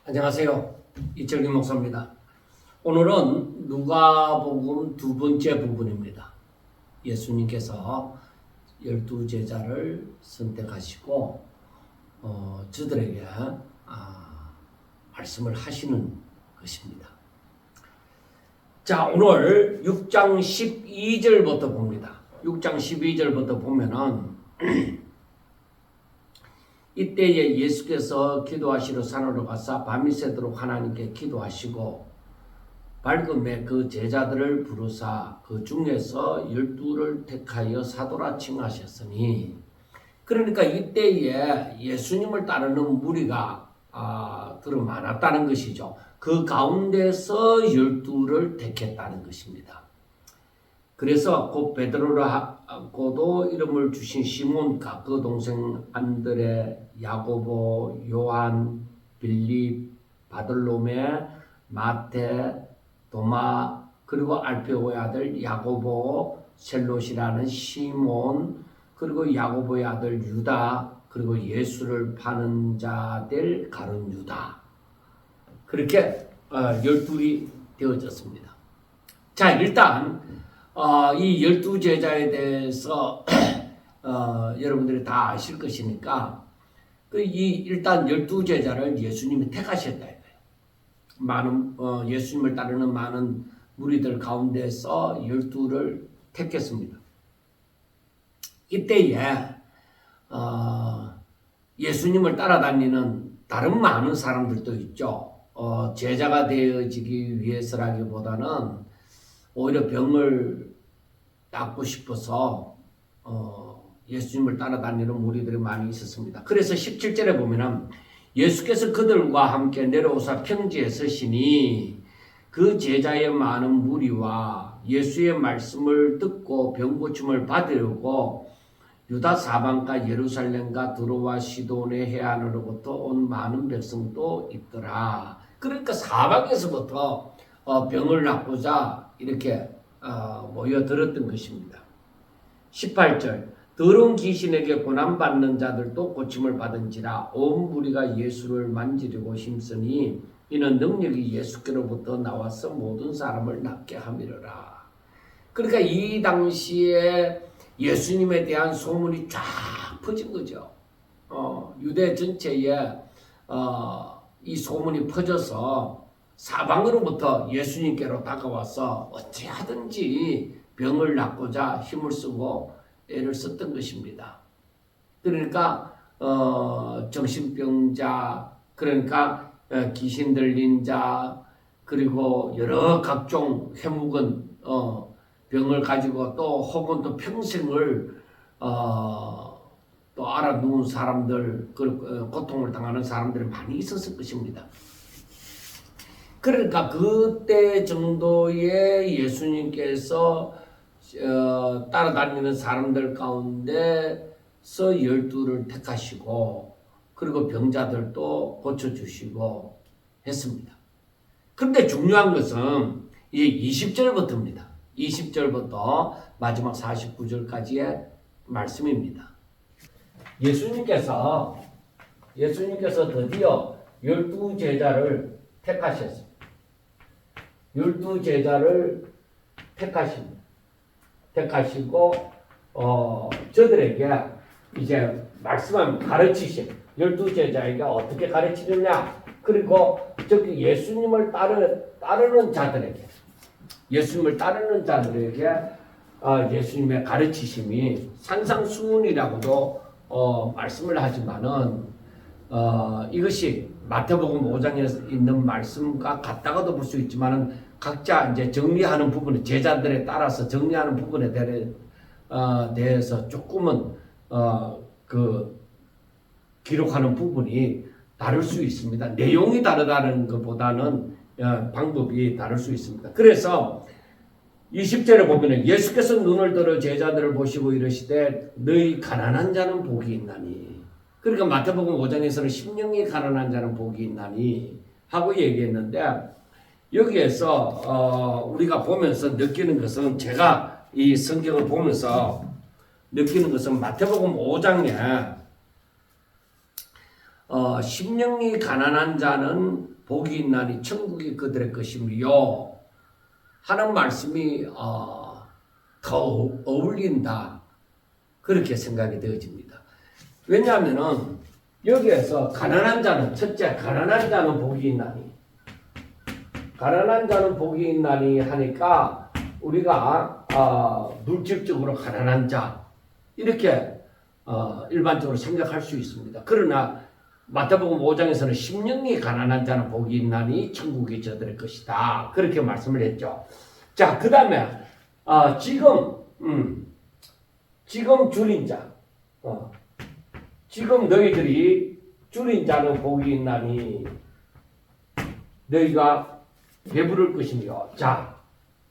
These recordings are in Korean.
안녕하세요. 이철규 목사입니다. 오늘은 누가복음 두 번째 부분입니다. 예수님께서 12제자를 선택하시고 저들에게 말씀을 하시는 것입니다. 자, 오늘 6장 12절부터 봅니다. 6장 12절부터 보면은 이때에 예수께서 기도하시러 산으로 가사 밤이 새도록 하나님께 기도하시고 밝음에 그 제자들을 부르사 그 중에서 12를 택하여 사도라 칭하셨으니, 그러니까 이때에 예수님을 따르는 무리가 들어 많았다는 것이죠. 그 가운데서 12를 택했다는 것입니다. 그래서 곧 베드로라고도 이름을 주신 시몬과 그 동생 안드레, 야고보, 요한, 빌립, 바들로메, 마테, 도마, 그리고 알페오의 아들 야고보, 셀롯이라는 시몬, 그리고 야고보의 아들 유다, 그리고 예수를 파는 자들 가룟 유다. 그렇게 12이 되어졌습니다. 자, 일단 이 12제자에 대해서 여러분들이 다 아실 것이니까 일단 12제자를 예수님이 택하셨다 이거예요. 많은 예수님을 따르는 많은 무리들 가운데서 12를 택했습니다. 이때에 예수님을 따라다니는 다른 많은 사람들도 있죠. 제자가 되어지기 위해서라기보다는 오히려 병을 낫고 싶어서 예수님을 따라다니는 무리들이 많이 있었습니다. 그래서 17절에 보면은 예수께서 그들과 함께 내려오사 평지에 서시니 그 제자의 많은 무리와 예수의 말씀을 듣고 병고침을 받으려고 유다 사방과 예루살렘과 두로와 시돈의 해안으로부터 온 많은 백성도 있더라. 그러니까 사방에서부터 병을 낫고자 이렇게 모여들었던 것입니다. 18절 더러운 귀신에게 고난받는 자들도 고침을 받은지라 온 무리가 예수를 만지려고 힘쓰니 이는 능력이 예수께로부터 나와서 모든 사람을 낫게 함이로라. 그러니까 이 당시에 예수님에 대한 소문이 쫙 퍼진 거죠. 유대 전체에 이 소문이 퍼져서 사방으로부터 예수님께로 다가와서 어찌하든지 병을 낫고자 힘을 쓰고 애를 썼던 것입니다. 그러니까 정신병자, 그러니까 귀신 들린 자, 그리고 여러 각종 해묵은 병을 가지고 또 혹은 또 평생을 또 알아누운 사람들, 고통을 당하는 사람들이 많이 있었을 것입니다. 그러니까 그때 정도의 예수님께서 따라다니는 사람들 가운데서 12를 택하시고 그리고 병자들도 고쳐주시고 했습니다. 그런데 중요한 것은 이제 20절부터입니다. 20절부터 마지막 49절까지의 말씀입니다. 예수님께서 드디어 12제자를 택하셨습니다. 12제자를 택하시고 저들에게 이제 말씀을 가르치신 12제자에게 어떻게 가르치느냐, 그리고 저기 예수님을 따르는 자들에게 예수님의 가르치심이 산상수훈이라고도 말씀을 하지만은 이것이 마태복음 5장에 있는 말씀과 같다고도 볼 수 있지만은 각자 이제 정리하는 부분에 제자들에 따라서 정리하는 부분에 대해서 조금은 기록하는 부분이 다를 수 있습니다. 내용이 다르다는 것보다는 방법이 다를 수 있습니다. 그래서 20절에 보면은 예수께서 눈을 들어 제자들을 보시고 이르시되 너희 가난한 자는 복이 있나니. 그러니까 마태복음 5장에서는 심령이 가난한 자는 복이 있나니 하고 얘기했는데, 여기에서 우리가 보면서 느끼는 것은, 제가 이 성경을 보면서 느끼는 것은 마태복음 5장에 심령이 가난한 자는 복이 있나니 천국이 그들의 것이며 하는 말씀이 더 어울린다. 그렇게 생각이 되어집니다. 왜냐하면은 여기에서 가난한 자는 첫째 가난한 자는 복이 있나니 가난한 자는 복이 있나니 하니까 우리가 물질적으로 가난한 자 이렇게 일반적으로 생각할 수 있습니다. 그러나 마태복음 5장에서는 심령이 가난한 자는 복이 있나니 천국이 저들의 것이다. 그렇게 말씀을 했죠. 자, 그 다음에 지금 줄인 자 지금 너희들이 줄인 자는 복이 있나니 너희가 배부를 것이며 자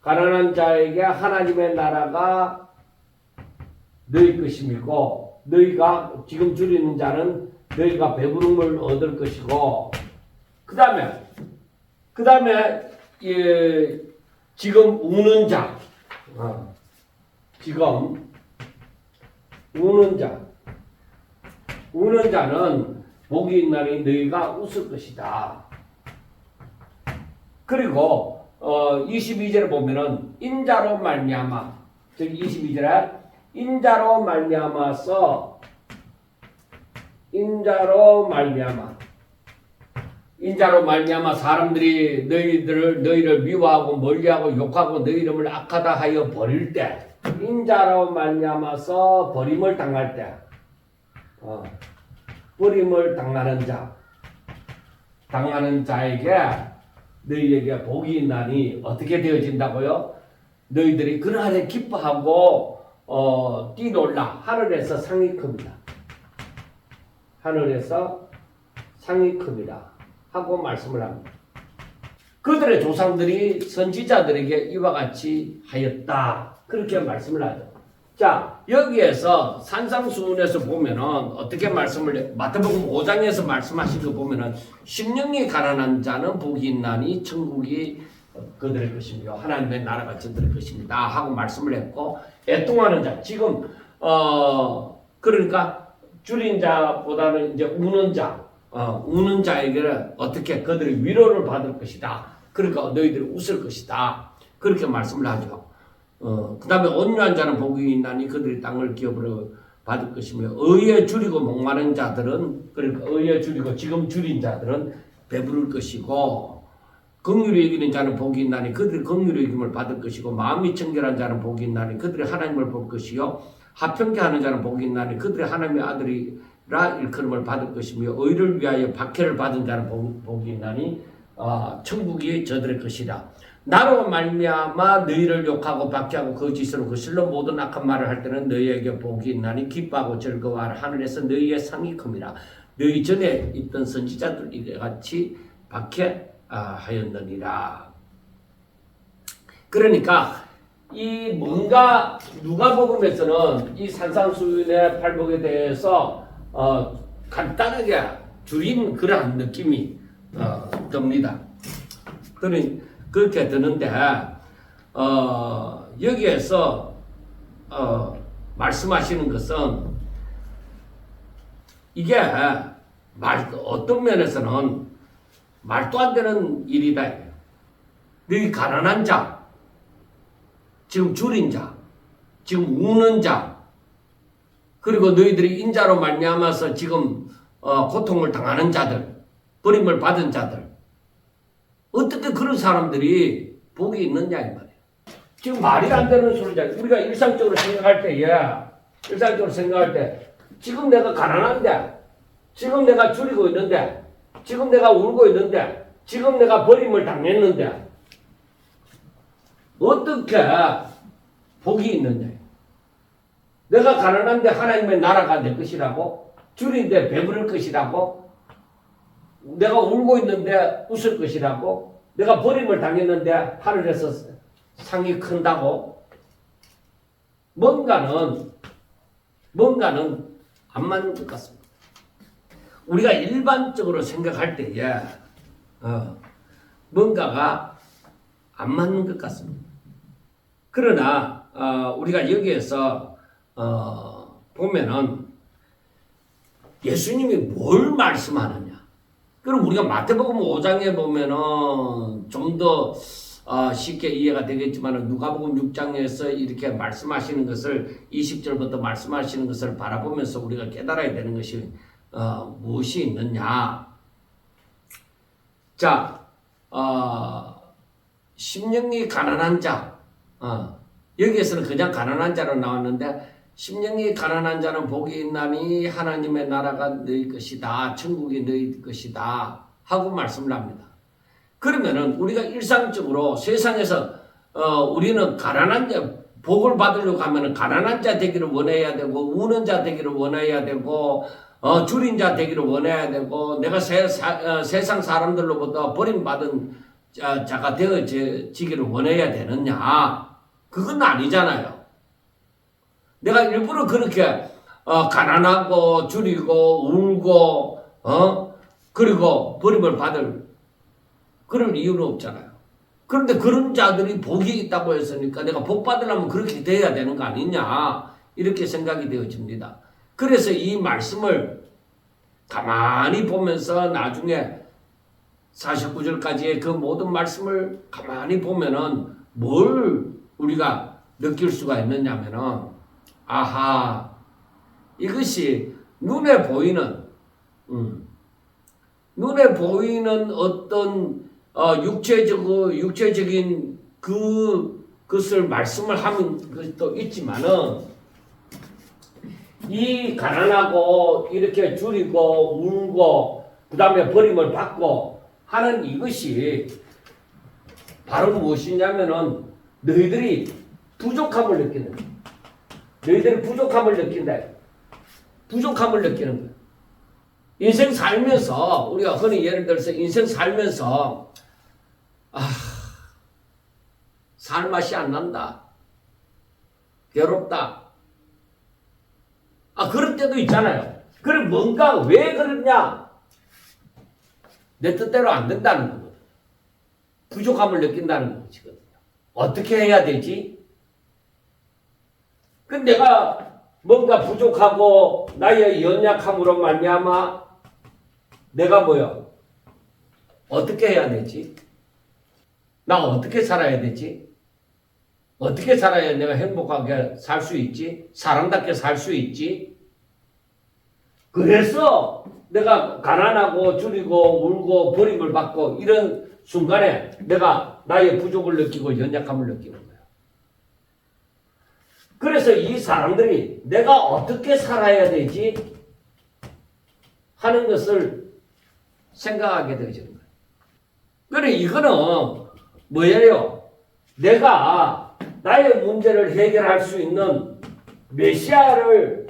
가난한 자에게 하나님의 나라가 너희 것이고 너희가 지금 줄이는 자는 너희가 배부름을 얻을 것이고 그 다음에 지금 우는 자 지금 우는 자는 복이 있나니 너희가 웃을 것이다. 그리고 22절에 보면은 인자로 말미암아 저기 22절에 인자로 말미암아서 인자로 말미암아 사람들이 너희를 미워하고 멀리하고 욕하고 너희 이름을 악하다 하여 버릴 때 인자로 말미암아서 버림을 당할 때 버림을 당하는 자에게 너희에게 복이 있나니 어떻게 되어진다고요? 너희들이 그날에 기뻐하고 뛰놀라 하늘에서 상이 큽니다. 하늘에서 상이 큽니다. 하고 말씀을 합니다. 그들의 조상들이 선지자들에게 이와 같이 하였다. 그렇게 말씀을 하죠. 자, 여기에서 산상수훈에서 보면은 어떻게 말씀을 마태복음 5장에서 말씀하신 거 보면은 심령이 가난한 자는 복이 있나니 천국이 그들의 것이며 하나님의 나라가 저들의 것입니다 하고 말씀을 했고 애통하는 자 지금 그러니까 줄인 자보다는 이제 우는 자에게는 어떻게 그들이 위로를 받을 것이다. 그러니까 너희들이 웃을 것이다. 그렇게 말씀을 하죠. 그 다음에 온유한 자는 복이 있나니 그들이 땅을 기업으로 받을 것이며 의에 줄이고 목마른 자들은 그러니까 의에 줄이고 지금 줄인 자들은 배부를 것이고 긍휼히 여기는 자는 복이 있나니 그들이 긍휼히 여김을 받을 것이고 마음이 청결한 자는 복이 있나니 그들이 하나님을 볼 것이요 합평케 하는 자는 복이 있나니 그들이 하나님의 아들이라 일컬음을 받을 것이며 의를 위하여 박해를 받은 자는 복이 있나니 천국이 저들의 것이라. 나로 말미암아 너희를 욕하고 박해하고 거짓으로 거슬러 모든 악한 말을 할 때는 너희에게 복이 있나니 기뻐하고 즐거워하라. 하늘에서 너희의 상이 큽니다. 너희 전에 있던 선지자들 이같이 박해하였느니라. 그러니까 이 뭔가 누가복음에서는 이 산상수훈의 팔복에 대해서 간단하게 줄인 그러한 느낌이 듭니다. 그렇게 드는데 여기에서 말씀하시는 것은 이게 어떤 면에서는 말도 안 되는 일이다. 너희 가난한 자, 지금 줄인 자, 지금 우는 자, 그리고 너희들이 인자로 말미암아서 지금 고통을 당하는 자들, 버림을 받은 자들, 어떻게 그런 사람들이 복이 있느냐 이 말이에요. 지금 말이 안 되는 소리잖아요. 우리가 일상적으로 생각할 때 지금 내가 가난한데, 지금 내가 줄이고 있는데, 지금 내가 울고 있는데, 지금 내가 버림을 당했는데 어떻게 복이 있느냐. 내가 가난한데 하나님의 나라가 내 것이라고, 줄인데 배부를 것이라고, 내가 울고 있는데 웃을 것이라고, 내가 버림을 당했는데 하늘에서 상이 큰다고. 뭔가는 안 맞는 것 같습니다. 우리가 일반적으로 생각할 때에 뭔가가 안 맞는 것 같습니다. 그러나 우리가 여기에서 보면은 예수님이 뭘 말씀하느냐. 그럼 우리가 마태복음 5장에 보면은 좀 더 쉽게 이해가 되겠지만 누가복음 6장에서 이렇게 말씀하시는 것을 20절부터 말씀하시는 것을 바라보면서 우리가 깨달아야 되는 것이 무엇이 있느냐. 자, 심령이 가난한 자. 여기에서는 그냥 가난한 자로 나왔는데 심령이 가난한 자는 복이 있나니 하나님의 나라가 너희 것이다. 천국이 너희 것이다. 하고 말씀을 합니다. 그러면은 우리가 일상적으로 세상에서 우리는 가난한 자, 복을 받으려고 하면은 가난한 자 되기를 원해야 되고 우는 자 되기를 원해야 되고 줄인 자 되기를 원해야 되고 내가 세상 사람들로부터 버림받은 자가 되어지기를 원해야 되느냐? 그건 아니잖아요. 내가 일부러 그렇게 가난하고 줄이고 울고 그리고 버림을 받을 그럴 이유는 없잖아요. 그런데 그런 자들이 복이 있다고 했으니까 내가 복 받으려면 그렇게 돼야 되는 거 아니냐 이렇게 생각이 되어집니다. 그래서 이 말씀을 가만히 보면서 나중에 49절까지의 그 모든 말씀을 가만히 보면은 뭘 우리가 느낄 수가 있느냐면은 아하, 이것이 눈에 보이는 어떤 육체적인 그것을 말씀을 하는 것도 있지만은 이 가난하고 이렇게 줄이고 울고 그 다음에 버림을 받고 하는 이것이 바로 무엇이냐면은 너희들이 부족함을 느끼는 거예요. 너희들이 부족함을 느낀다. 부족함을 느끼는 거예요. 인생 살면서 우리가 흔히 예를 들어서 인생 살면서 살 맛이 안 난다. 괴롭다. 그럴 때도 있잖아요. 그럼 뭔가 왜 그러냐? 내 뜻대로 안 된다는 거거든요. 부족함을 느낀다는 것이거든요. 어떻게 해야 되지? 근데 내가 뭔가 부족하고 나의 연약함으로 말미암아 내가 뭐요? 어떻게 해야 되지? 나 어떻게 살아야 되지? 어떻게 살아야 내가 행복하게 살 수 있지? 사람답게 살 수 있지? 그래서 내가 가난하고 줄이고 울고 버림을 받고 이런 순간에 내가 나의 부족을 느끼고 연약함을 느끼는 거예요. 그래서 이 사람들이 내가 어떻게 살아야 되지? 하는 것을 생각하게 되어지는 거예요. 그래, 이거는 뭐예요? 내가 나의 문제를 해결할 수 있는 메시아와의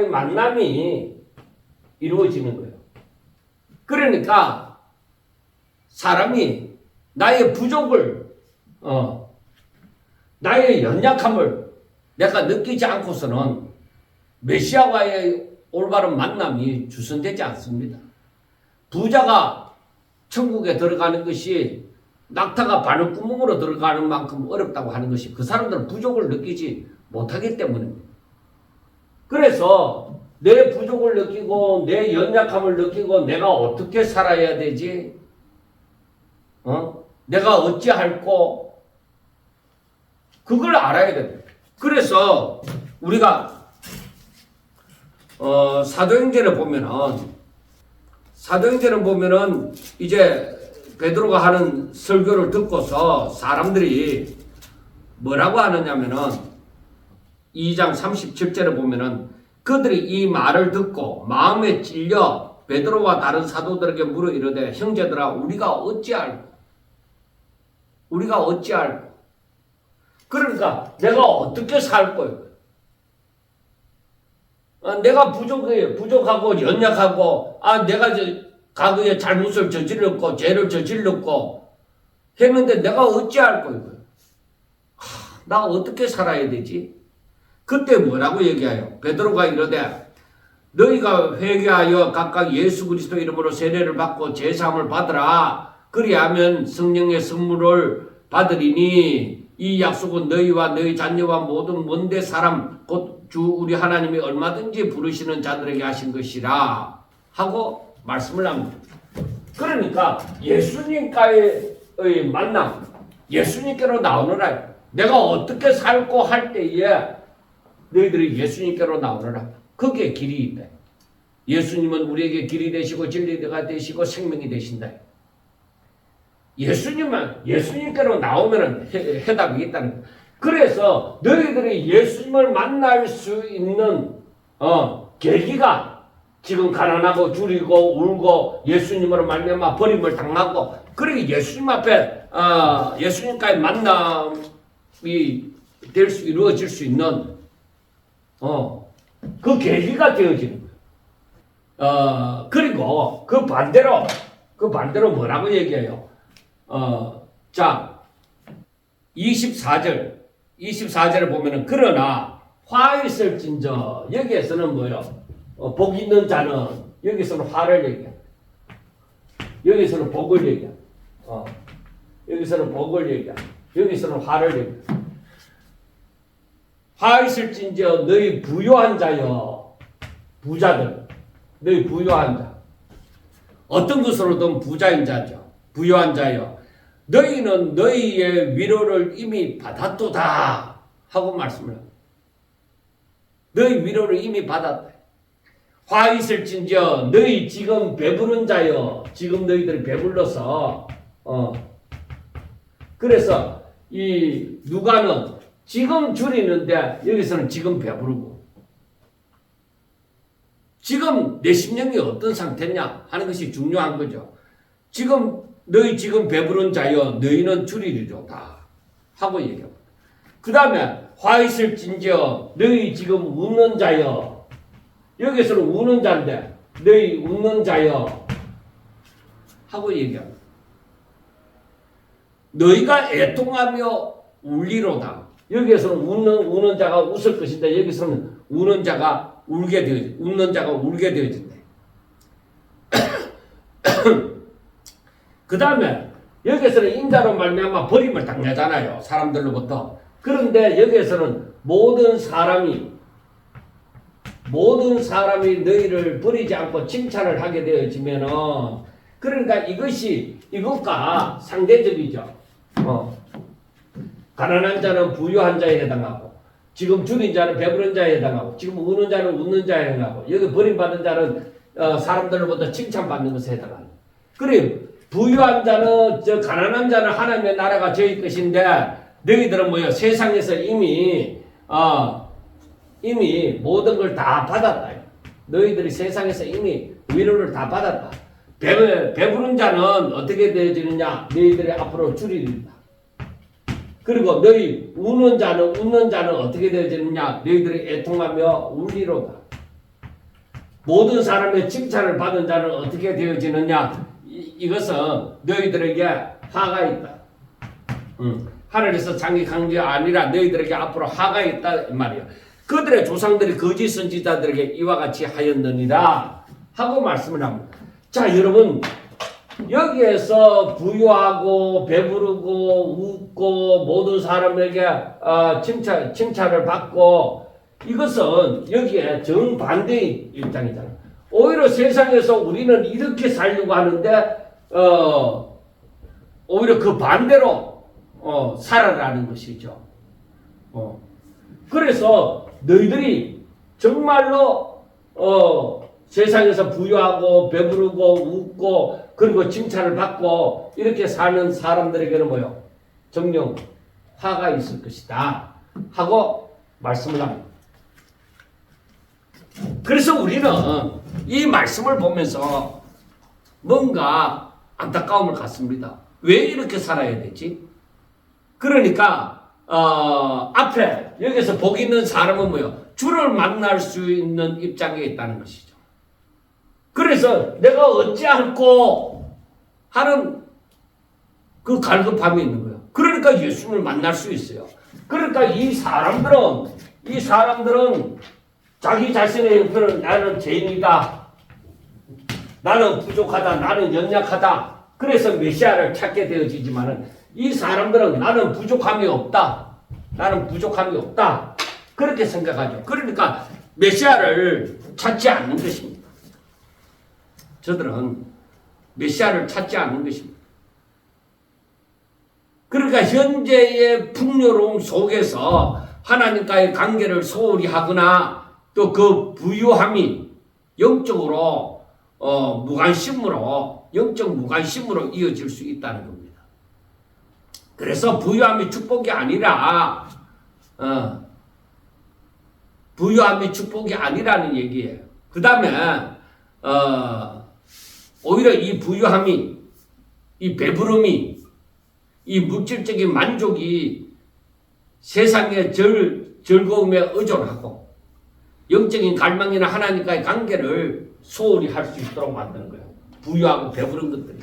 만남이 이루어지는 거예요. 그러니까 사람이 나의 부족을 나의 연약함을 내가 느끼지 않고서는 메시아와의 올바른 만남이 주선되지 않습니다. 부자가 천국에 들어가는 것이 낙타가 바늘구멍으로 들어가는 만큼 어렵다고 하는 것이 그 사람들은 부족을 느끼지 못하기 때문입니다. 그래서 내 부족을 느끼고 내 연약함을 느끼고 내가 어떻게 살아야 되지? 내가 어찌할꼬? 그걸 알아야 됩니다. 그래서 우리가 사도행전을 보면은 이제 베드로가 하는 설교를 듣고서 사람들이 뭐라고 하느냐면은 2장 37절에 보면은 그들이 이 말을 듣고 마음에 찔려 베드로와 다른 사도들에게 물어 이르되 형제들아 우리가 어찌할꼬? 그러니까 내가 어떻게 살 거예요? 내가 부족하고 연약하고 내가 과거에 잘못을 저질렀고 죄를 저질렀고 했는데 내가 어찌할 거예요? 나 어떻게 살아야 되지? 그때 뭐라고 얘기해요? 베드로가 이르되 너희가 회개하여 각각 예수 그리스도 이름으로 세례를 받고 제사함을 받으라. 그리하면 성령의 선물을 받으리니 이 약속은 너희와 너희 자녀와 모든 먼데 사람 곧 주 우리 하나님이 얼마든지 부르시는 자들에게 하신 것이라. 하고 말씀을 합니다. 그러니까 예수님과의 만남, 예수님께로 나오느라. 내가 어떻게 살고 할 때에 너희들이 예수님께로 나오느라. 그게 길이 있다. 예수님은 우리에게 길이 되시고 진리가 되시고 생명이 되신다. 예수님께로 나오면 해답이 있다는 거예요. 그래서 너희들이 예수님을 만날 수 있는 계기가 지금 가난하고 줄이고 울고 예수님으로 말미암아 버림을 당하고 그리고 예수님 앞에 예수님과의 만남이 이루어질 수 있는 그 계기가 되어지는 거예요. 그리고 그 반대로 뭐라고 얘기해요? 자, 24절에 보면은 그러나 화 있을진저 여기에서는 뭐요? 복 있는 자는 여기서는 화를 얘기해. 여기서는 복을 얘기해. 여기서는 복을 얘기해. 여기서는 화를 얘기해. 화 있을진저 너희 부요한 자여 부자들 너희 부요한 자 어떤 것으로든 부자인 자죠. 부요한 자여 너희는 너희의 위로를 이미 받았도다 하고 말씀을 합니다. 너희 위로를 이미 받았다. 화 있을진저 너희 지금 배부른 자여 지금 너희들이 배불러서 그래서 이 누가는 지금 줄이는데 여기서는 지금 배부르고 지금 내 심령이 어떤 상태냐 하는 것이 중요한 거죠. 너희 지금 배부른 자여 너희는 줄이리로다 하고 얘기합니다. 그 다음에 화 있을진저 너희 지금 웃는 자여 여기서는 우는 자인데 너희 웃는 자여 하고 얘기합니다. 너희가 애통하며 울리로다. 여기에서는 우는 자가 웃을 것인데 여기서는 웃는 자가 울게 되어진다. 그 다음에 여기에서는 인자로 말미암아 버림을 당하잖아요. 사람들로부터. 그런데 여기에서는 모든 사람이 너희를 버리지 않고 칭찬을 하게 되어지면은 그러니까 이것과 상대적이죠. 가난한 자는 부유한 자에 해당하고 지금 줄인 자는 배부른 자에 해당하고 지금 우는 자는 웃는 자에 해당하고 여기 버림받은 자는 사람들로부터 칭찬받는 것에 해당하고 그래 부유한 자는 가난한 자는 하나님의 나라가 저희 것인데 너희들은 뭐예요? 세상에서 이미 모든 걸 다 받았다. 너희들이 세상에서 이미 위로를 다 받았다. 배부른 자는 어떻게 되어지느냐? 너희들이 앞으로 줄이린다. 그리고 너희 웃는 자는 어떻게 되어지느냐? 너희들이 애통하며 울리로다. 모든 사람의 칭찬을 받은 자는 어떻게 되어지느냐? 이것은 너희들에게 화가 있다. 하늘에서 장기 강제가 아니라 너희들에게 앞으로 화가 있다 이 말이에요. 그들의 조상들이 거짓 선지자들에게 이와 같이 하였느니라 하고 말씀을 합니다. 자, 여러분 여기에서 부유하고 배부르고 웃고 모든 사람에게 칭찬을 받고 이것은 여기에 정반대의 입장이잖아요. 오히려 세상에서 우리는 이렇게 살려고 하는데 오히려 그 반대로 살아라는 것이죠. 그래서 너희들이 정말로 세상에서 부유하고 배부르고 웃고 그리고 칭찬을 받고 이렇게 사는 사람들에게는 뭐요? 정령 화가 있을 것이다 하고 말씀을 합니다. 그래서 우리는 이 말씀을 보면서 뭔가 안타까움을 갖습니다. 왜 이렇게 살아야 되지? 그러니까 앞에 여기서 복 있는 사람은 뭐예요? 주를 만날 수 있는 입장에 있다는 것이죠. 그래서 내가 어찌할꼬 하는 그 갈급함이 있는 거예요. 그러니까 예수님을 만날 수 있어요. 그러니까 이 사람들은 자기 자신의 형편은 나는 죄인이다. 나는 부족하다. 나는 연약하다. 그래서 메시아를 찾게 되어지지만은 이 사람들은 나는 부족함이 없다. 나는 부족함이 없다. 그렇게 생각하죠. 그러니까 메시아를 찾지 않는 것입니다. 저들은 메시아를 찾지 않는 것입니다. 그러니까 현재의 풍요로움 속에서 하나님과의 관계를 소홀히 하거나 또 그 부유함이 영적으로 무관심으로 영적 무관심으로 이어질 수 있다는 겁니다. 그래서 부유함이 축복이 아니라 부유함이 축복이 아니라는 얘기예요. 그 다음에 오히려 이 부유함이 이 배부름이 이 물질적인 만족이 세상의 즐거움에 의존하고 영적인 갈망이나 하나님과의 관계를 소홀히 할 수 있도록 만드는 거예요. 부유하고 배부른 것들이.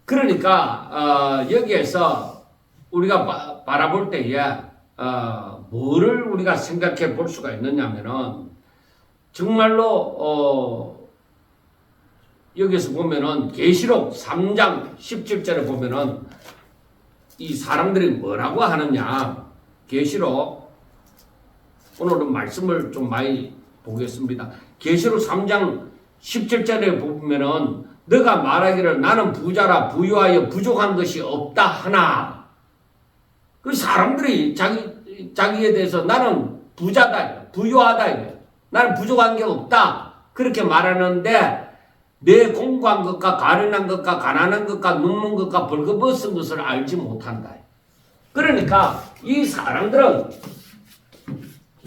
그러니까 여기에서 우리가 바라볼 때에 뭐를 우리가 생각해 볼 수가 있느냐면은 정말로 여기서 보면은 계시록 3장 17절에 보면은 이 사람들이 뭐라고 하느냐. 계시록 오늘은 말씀을 좀 많이 보겠습니다. 계시록 3장 17절에 보면은 너가 말하기를 나는 부자라 부유하여 부족한 것이 없다 하나. 그 사람들이 자기에 대해서 나는 부자다, 부유하다, 나는 부족한 게 없다. 그렇게 말하는데 내 공부한 것과 가련한 것과 가난한 것과 눕는 것과 벌거벗은 것을 알지 못한다. 그러니까 이 사람들은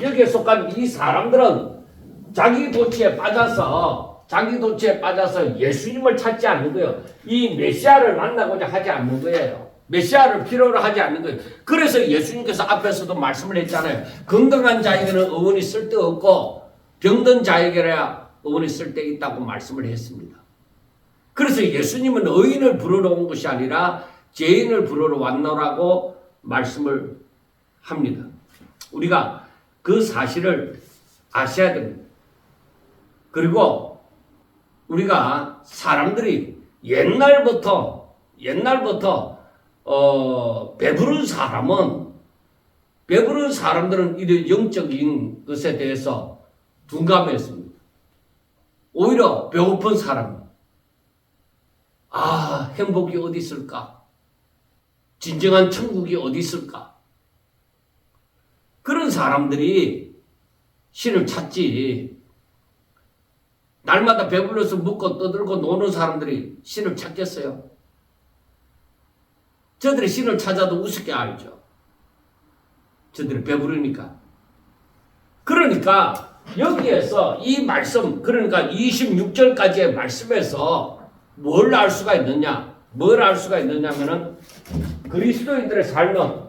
여기에 속한 이 사람들은 자기 도취에 빠져서 예수님을 찾지 않는 거예요. 이 메시아를 만나고자 하지 않는 거예요. 메시아를 필요로 하지 않는 거예요. 그래서 예수님께서 앞에서도 말씀을 했잖아요. 건강한 자에게는 의원이 쓸데없고 병든 자에게야 의원이 쓸데있다고 말씀을 했습니다. 그래서 예수님은 의인을 부르러 온 것이 아니라 죄인을 부르러 왔노라고 말씀을 합니다. 우리가 그 사실을 아셔야 됩니다. 그리고 우리가 사람들이 옛날부터 배부른 사람들은 이런 영적인 것에 대해서 둔감했습니다. 오히려 배고픈 사람, 행복이 어디 있을까? 진정한 천국이 어디 있을까? 그런 사람들이 신을 찾지. 날마다 배불러서 묵고 떠들고 노는 사람들이 신을 찾겠어요? 저들이 신을 찾아도 우습게 알죠. 저들이 배부르니까. 그러니까 여기에서 이 말씀, 그러니까 26절까지의 말씀에서 뭘 알 수가 있느냐? 뭘 알 수가 있느냐면은 그리스도인의 삶은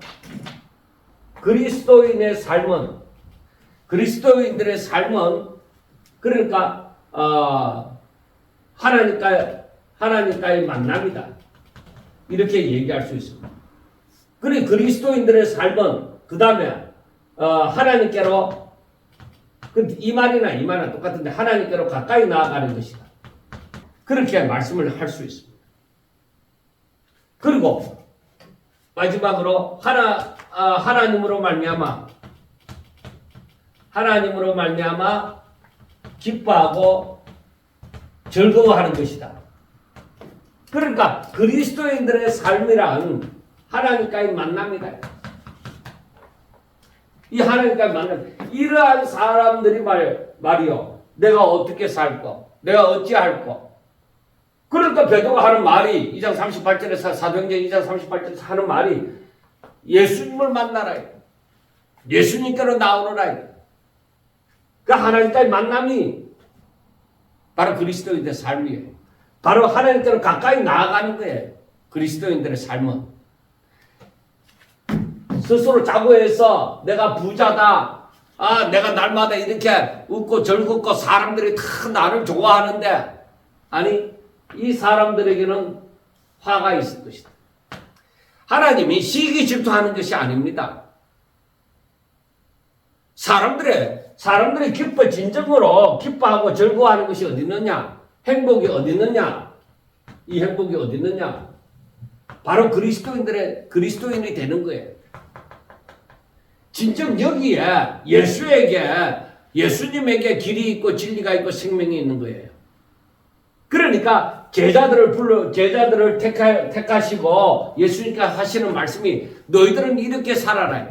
그러니까 하나님과의 만남이다. 이렇게 얘기할 수 있습니다. 그리고 그리스도인들의 삶은 그 다음에 하나님께로 이 말이나 똑같은데 하나님께로 가까이 나아가는 것이다. 그렇게 말씀을 할 수 있습니다. 그리고 마지막으로 하나님으로 말미암아 기뻐하고 즐거워하는 것이다. 그러니까 그리스도인들의 삶이란 하나님과의 만남이다. 이 하나님과의 만남, 이러한 사람들이 말이요. 내가 어떻게 살고, 내가 어찌할고. 그러니까 베드로가 하는 말이 2장 38절에서 사도행전 2장 38절에서 하는 말이 예수님을 만나라. 예수님께로 나오너라. 그 하나님과의 만남이 바로 그리스도인들의 삶이에요. 바로 하나님께로 가까이 나아가는 거예요. 그리스도인들의 삶은. 스스로 자고해서 내가 부자다. 내가 날마다 이렇게 웃고 즐겁고 사람들이 다 나를 좋아하는데 아니 이 사람들에게는 화가 있을 것이다. 하나님이 시기 질투하는 것이 아닙니다. 사람들이 진정으로 기뻐하고 즐거워하는 것이 어디 있느냐? 행복이 어디 있느냐? 이 행복이 어디 있느냐? 바로 그리스도인이 되는 거예요. 진정 여기에 예수님에게 길이 있고 진리가 있고 생명이 있는 거예요. 그러니까 제자들을 택하시고 예수님께서 하시는 말씀이 너희들은 이렇게 살아라.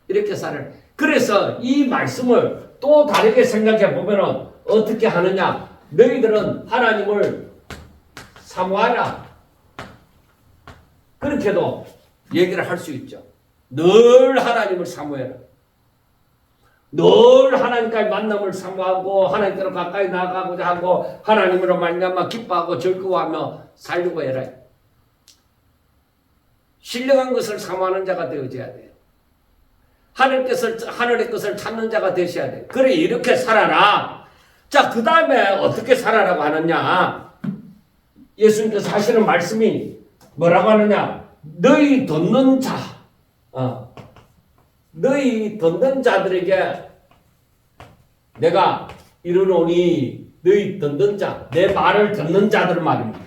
이렇게 살아라. 그래서 이 말씀을 또 다르게 생각해 보면은 어떻게 하느냐? 너희들은 하나님을 사모하라. 그렇게도 얘기를 할 수 있죠. 늘 하나님을 사모해라. 늘 하나님과의 만남을 사모하고 하나님께로 가까이 나아가고자 하고 하나님으로 말미암아 기뻐하고 즐거워하며 살려고 해라. 신령한 것을 사모하는 자가 되어져야 돼요. 하늘의 것을 찾는 자가 되셔야 돼요. 그래 이렇게 살아라. 자, 그 다음에 어떻게 살아라고 하느냐? 예수님께서 하시는 말씀이 뭐라고 하느냐? 너희 듣는 자, 너희 듣는 자들에게 내가 이르노니 너희 듣는 자, 내 말을 듣는 자들 말입니다.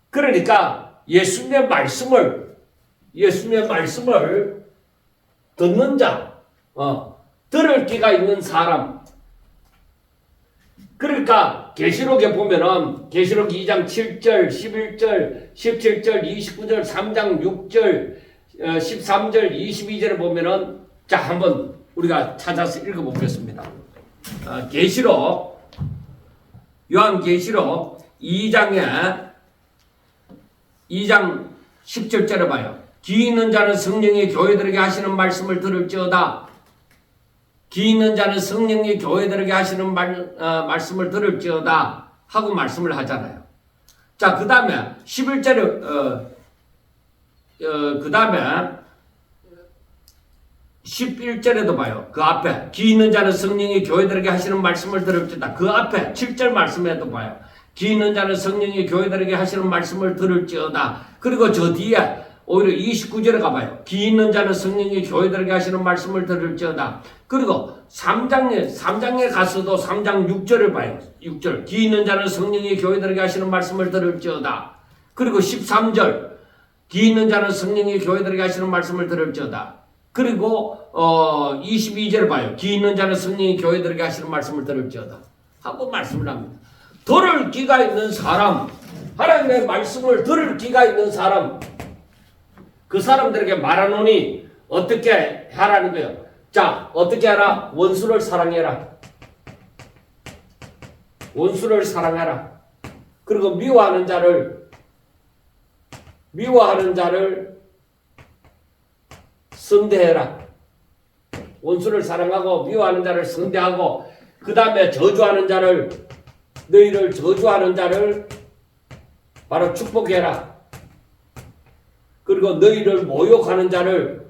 그러니까 예수님의 말씀을 듣는 자, 들을 귀가 있는 사람. 그러니까 계시록에 보면은 계시록 2장 7절, 11절, 17절, 29절, 3장 6절, 13절, 22절에 보면은 자 한번 우리가 찾아서 읽어보겠습니다. 계시록 요한계시록 2장 17절에 봐요. 귀 있는 자는 성령이 교회들에게 하시는 말씀을 들을지어다. 귀 있는 자는 성령이 교회들에게 하시는 말씀을 들을지어다 하고 말씀을 하잖아요. 자, 그 다음에 11절에 그 다음에 11절에도 봐요. 그 앞에 귀 있는 자는 성령이 교회들에게 하시는 말씀을 들을지어다. 그 앞에 7절 말씀에도 봐요. 귀 있는 자는 성령이 교회들에게 하시는 말씀을 들을지어다. 그리고 저 뒤에 오히려 29절에 가봐요. 귀 있는 자는 성령이 교회들에게 하시는 말씀을 들을지어다. 그리고 3장에 가서도 3장 6절을 봐요. 6절. 귀 있는 자는 성령이 교회들에게 하시는 말씀을 들을지어다. 그리고 13절. 귀 있는 자는 성령이 교회들에게 하시는 말씀을 들을지어다. 그리고 22절을 봐요. 귀 있는 자는 성령이 교회들에게 하시는 말씀을 들을지어다. 하고 말씀을 합니다. 들을 귀가 있는 사람, 하나님의 말씀을 들을 귀가 있는 사람, 그 사람들에게 말하노니 어떻게 하라는 거예요. 자, 어떻게 하라? 원수를 사랑해라. 원수를 사랑하라. 그리고 미워하는 자를 선대해라. 원수를 사랑하고 미워하는 자를 선대하고 그 다음에 너희를 저주하는 자를 바로 축복해라. 그리고 너희를 모욕하는 자를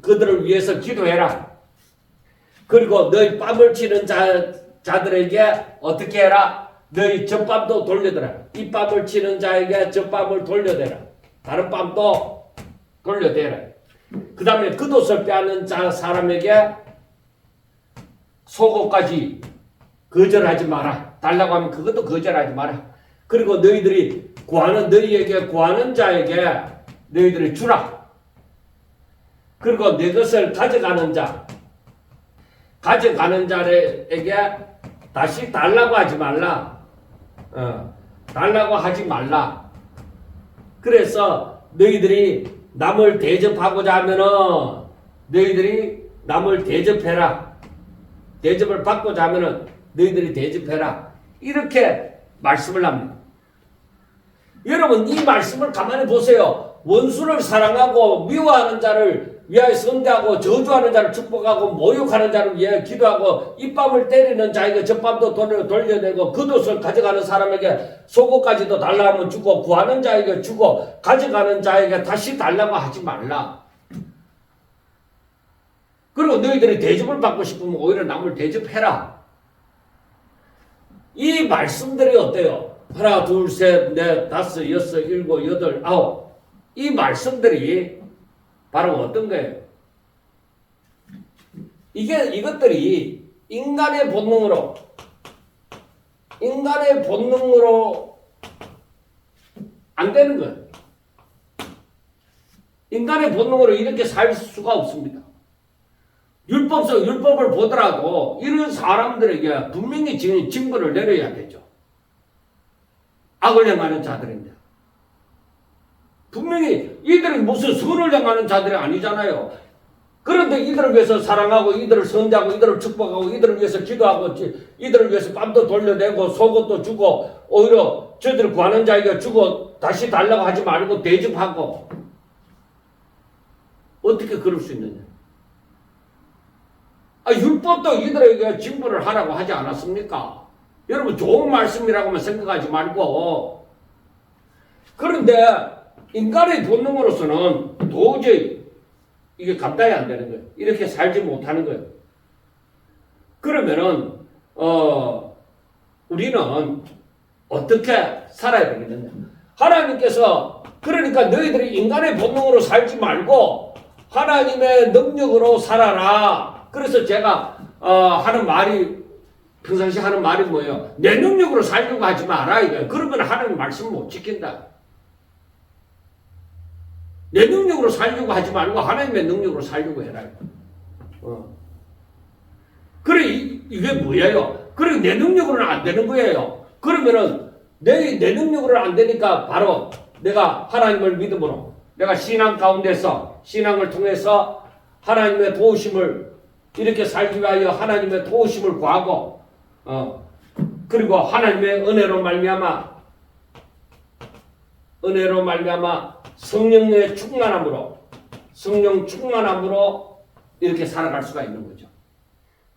그들을 위해서 기도해라. 그리고 너희 뺨을 치는 자들에게 어떻게 해라? 너희 젖밤도 돌려대라. 이 뺨을 치는 자에게 젖밤을 돌려대라. 다른 뺨도 돌려대라. 그 다음에 겉옷을 빼앗는 사람에게 속옷까지 거절하지 마라. 달라고 하면 그것도 거절하지 마라. 그리고 너희에게 구하는 자에게 너희들이 주라. 그리고 내 것을 가져가는 자에게 다시 달라고 하지 말라. 달라고 하지 말라. 그래서 너희들이 남을 대접하고자 하면은 너희들이 남을 대접해라. 대접을 받고자 하면은 너희들이 대접해라. 이렇게 말씀을 합니다. 여러분, 이 말씀을 가만히 보세요. 원수를 사랑하고 미워하는 자를 위하여 선대하고 저주하는 자를 축복하고 모욕하는 자를 위하여 기도하고 입밤을 때리는 자에게 젖밤도 돌려내고 겉옷을 가져가는 사람에게 속옷까지도 달라고 주고 구하는 자에게 주고 가져가는 자에게 다시 달라고 하지 말라. 그리고 너희들이 대접을 받고 싶으면 오히려 남을 대접해라. 이 말씀들이 어때요? 하나, 둘, 셋, 넷, 다섯, 여섯, 일곱, 여덟, 아홉. 이 말씀들이 바로 어떤 거예요? 이것들이 인간의 본능으로 안 되는 거예요. 인간의 본능으로 이렇게 살 수가 없습니다. 율법서 율법을 보더라도 이런 사람들에게 분명히 징벌을 내려야 되죠. 악을 행하는 자들인데. 분명히 이들은 무슨 선을 행하는 자들이 아니잖아요. 그런데 이들을 위해서 사랑하고 이들을 선대하고 이들을 축복하고 이들을 위해서 기도하고 이들을 위해서 땀도 돌려내고 속옷도 주고 오히려 저들을 구하는 자에게 주고 다시 달라고 하지 말고 대접하고 어떻게 그럴 수 있느냐. 율법도 이들에게 징벌을 하라고 하지 않았습니까? 여러분 좋은 말씀이라고만 생각하지 말고. 그런데 인간의 본능으로서는 도저히 이게 감당이 안 되는 거예요. 이렇게 살지 못하는 거예요. 그러면은 우리는 어떻게 살아야 되겠느냐. 하나님께서 그러니까 너희들이 인간의 본능으로 살지 말고 하나님의 능력으로 살아라. 그래서 제가 하는 말이 평상시 하는 말이 뭐예요? 내 능력으로 살려고 하지 마라 이거예요. 그러면 하나님 말씀 못 지킨다. 내 능력으로 살려고 하지 말고 하나님의 능력으로 살려고 해라. 그래 이게 뭐예요? 그래 내 능력으로는 안 되는 거예요. 그러면은 내 능력으로는 안 되니까 바로 내가 하나님을 믿음으로 내가 신앙 가운데서 신앙을 통해서 하나님의 도우심을 이렇게 살기 위하여 하나님의 도우심을 구하고 그리고 하나님의 은혜로 말미암아 성령의 성령 충만함으로 이렇게 살아갈 수가 있는 거죠.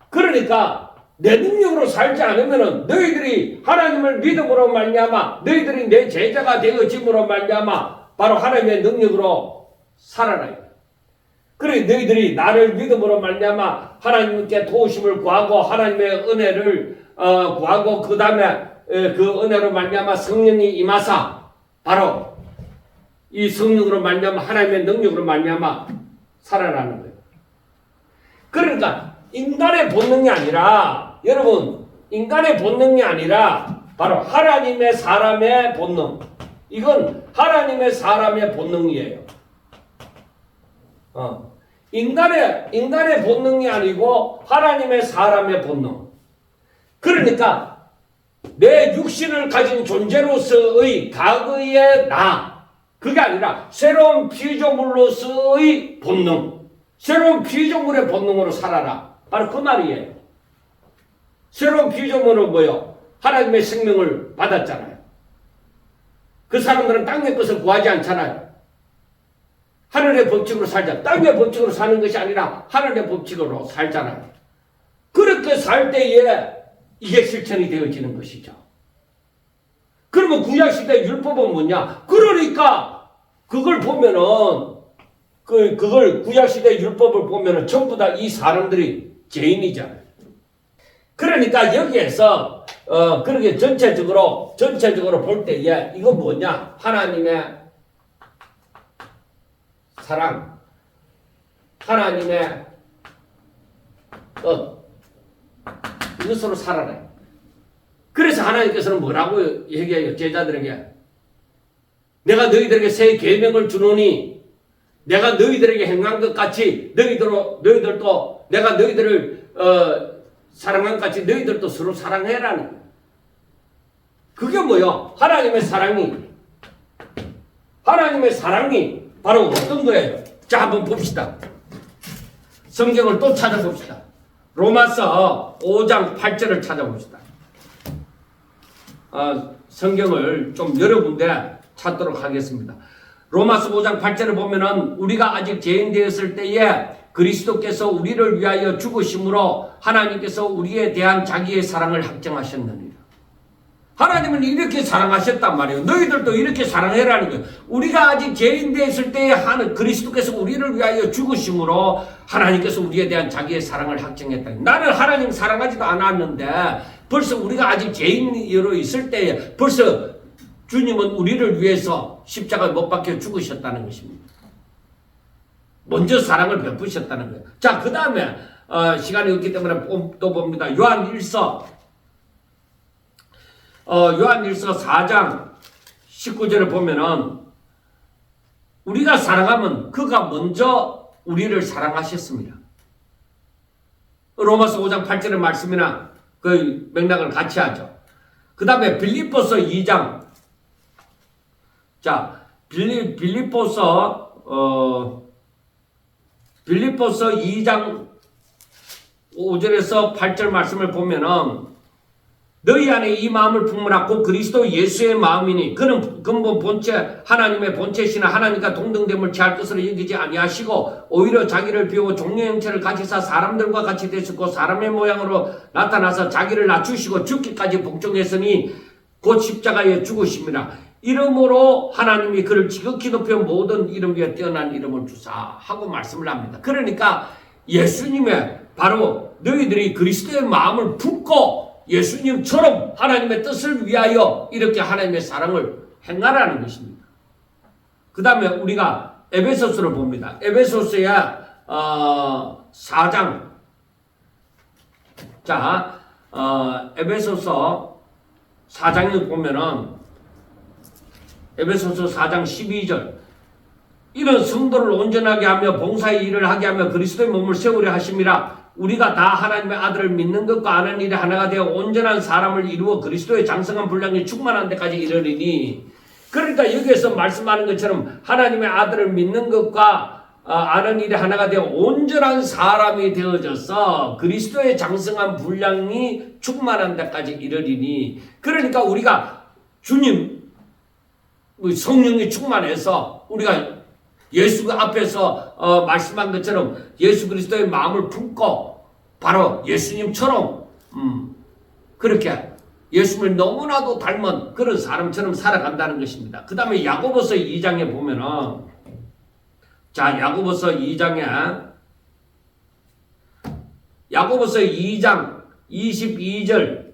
그러니까 내 능력으로 살지 않으면은 너희들이 하나님을 믿음으로 말미암아 너희들이 내 제자가 되어짐으로 말미암아 바로 하나님의 능력으로 살아라. 그래 너희들이 나를 믿음으로 말미암아 하나님께 도우심을 구하고 하나님의 은혜를 구하고 그 다음에 그 은혜로 말미암아 성령이 임하사 바로 이 성령으로 말미암아 하나님의 능력으로 말미암아 살아나는 거예요. 그러니까 인간의 본능이 아니라 여러분 인간의 본능이 아니라 바로 하나님의 사람의 본능. 이건 하나님의 사람의 본능이에요. 인간의 본능이 아니고 하나님의 사람의 본능. 그러니까 내 육신을 가진 존재로서의 과거의 나 그게 아니라 새로운 피조물로서의 본능, 새로운 피조물의 본능으로 살아라. 바로 그 말이에요. 새로운 피조물은 뭐요? 하나님의 생명을 받았잖아요. 그 사람들은 땅의 것을 구하지 않잖아요. 하늘의 법칙으로 살자. 땅의 법칙으로 사는 것이 아니라 하늘의 법칙으로 살잖아요. 그렇게 살 때에 이게 실천이 되어지는 것이죠. 그러면 구약시대 율법은 뭐냐? 그러니까 그걸 보면은 그걸 구약시대 율법을 보면은 전부 다 이 사람들이 죄인이잖아요. 그러니까 여기에서 그렇게 전체적으로 볼 때에 이건 뭐냐? 하나님의 사랑, 하나님의 뜻 이것으로 살아라. 그래서 하나님께서는 뭐라고 얘기해요? 제자들에게 내가 너희들에게 새 계명을 주노니 내가 너희들에게 행한 것 같이 너희들도 내가 너희들을 사랑한 것 같이 너희들도 서로 사랑해라는 거예요. 그게 뭐요? 하나님의 사랑이 바로 어떤 거예요? 자 한번 봅시다. 성경을 또 찾아봅시다. 로마서 5장 8절을 찾아봅시다. 성경을 좀 여러 군데 찾도록 하겠습니다. 로마서 5장 8절을 보면은 우리가 아직 죄인 되었을 때에 그리스도께서 우리를 위하여 죽으심으로 하나님께서 우리에 대한 자기의 사랑을 확정하셨느니라. 하나님은 이렇게 사랑하셨단 말이에요. 너희들도 이렇게 사랑해라는 거예요. 우리가 아직 죄인 되었을 때에 그리스도께서 우리를 위하여 죽으심으로 하나님께서 우리에 대한 자기의 사랑을 확정했다. 나는 하나님 사랑하지도 않았는데 벌써 우리가 아직 죄인으로 있을 때에 벌써 주님은 우리를 위해서 십자가에 못 박혀 죽으셨다는 것입니다. 먼저 사랑을 베푸셨다는 거예요. 자, 그 다음에 시간이 없기 때문에 또 봅니다. 요한일서 4장 19절을 보면은 우리가 사랑하면 그가 먼저 우리를 사랑하셨습니다. 로마서 5장 8절의 말씀이나 그 맥락을 같이 하죠. 그 다음에 빌립보서 2장. 자, 빌립보서 2장 5절에서 8절 말씀을 보면은 너희 안에 이 마음을 품으라. 곧 그리스도 예수의 마음이니 그는 근본 본체 하나님의 본체시나 하나님과 동등됨을 취할 것으로 여기지 아니하시고 오히려 자기를 비우고 종의 형체를 가지사 사람들과 같이 되셨고 사람의 모양으로 나타나서 자기를 낮추시고 죽기까지 복종했으니 곧 십자가에 죽으심이라. 이름으로 하나님이 그를 지극히 높여 모든 이름 위에 뛰어난 이름을 주사 하고 말씀을 합니다. 그러니까 예수님의 바로 너희들이 그리스도의 마음을 품고 예수님처럼 하나님의 뜻을 위하여 이렇게 하나님의 사랑을 행하라는 것입니다. 그 다음에 우리가 에베소서를 봅니다. 에베소서의 4장. 자, 에베소서 4장을 보면은 에베소서 4장 12절. 이런 성도를 온전하게 하며 봉사의 일을 하게 하며 그리스도의 몸을 세우려 하심이라. 우리가 다 하나님의 아들을 믿는 것과 아는 일에 하나가 되어 온전한 사람을 이루어 그리스도의 장성한 분량이 충만한 데까지 이르리니. 그러니까 여기에서 말씀하는 것처럼 하나님의 아들을 믿는 것과 아는 일에 하나가 되어 온전한 사람이 되어져서 그리스도의 장성한 분량이 충만한 데까지 이르리니. 그러니까 우리가 주님 성령이 충만해서 우리가 예수 앞에서 말씀한 것처럼 예수 그리스도의 마음을 품고 바로 예수님처럼 그렇게 예수님을 너무나도 닮은 그런 사람처럼 살아간다는 것입니다. 그 다음에 야고보서 2장에 보면은 자 야고보서 2장 22절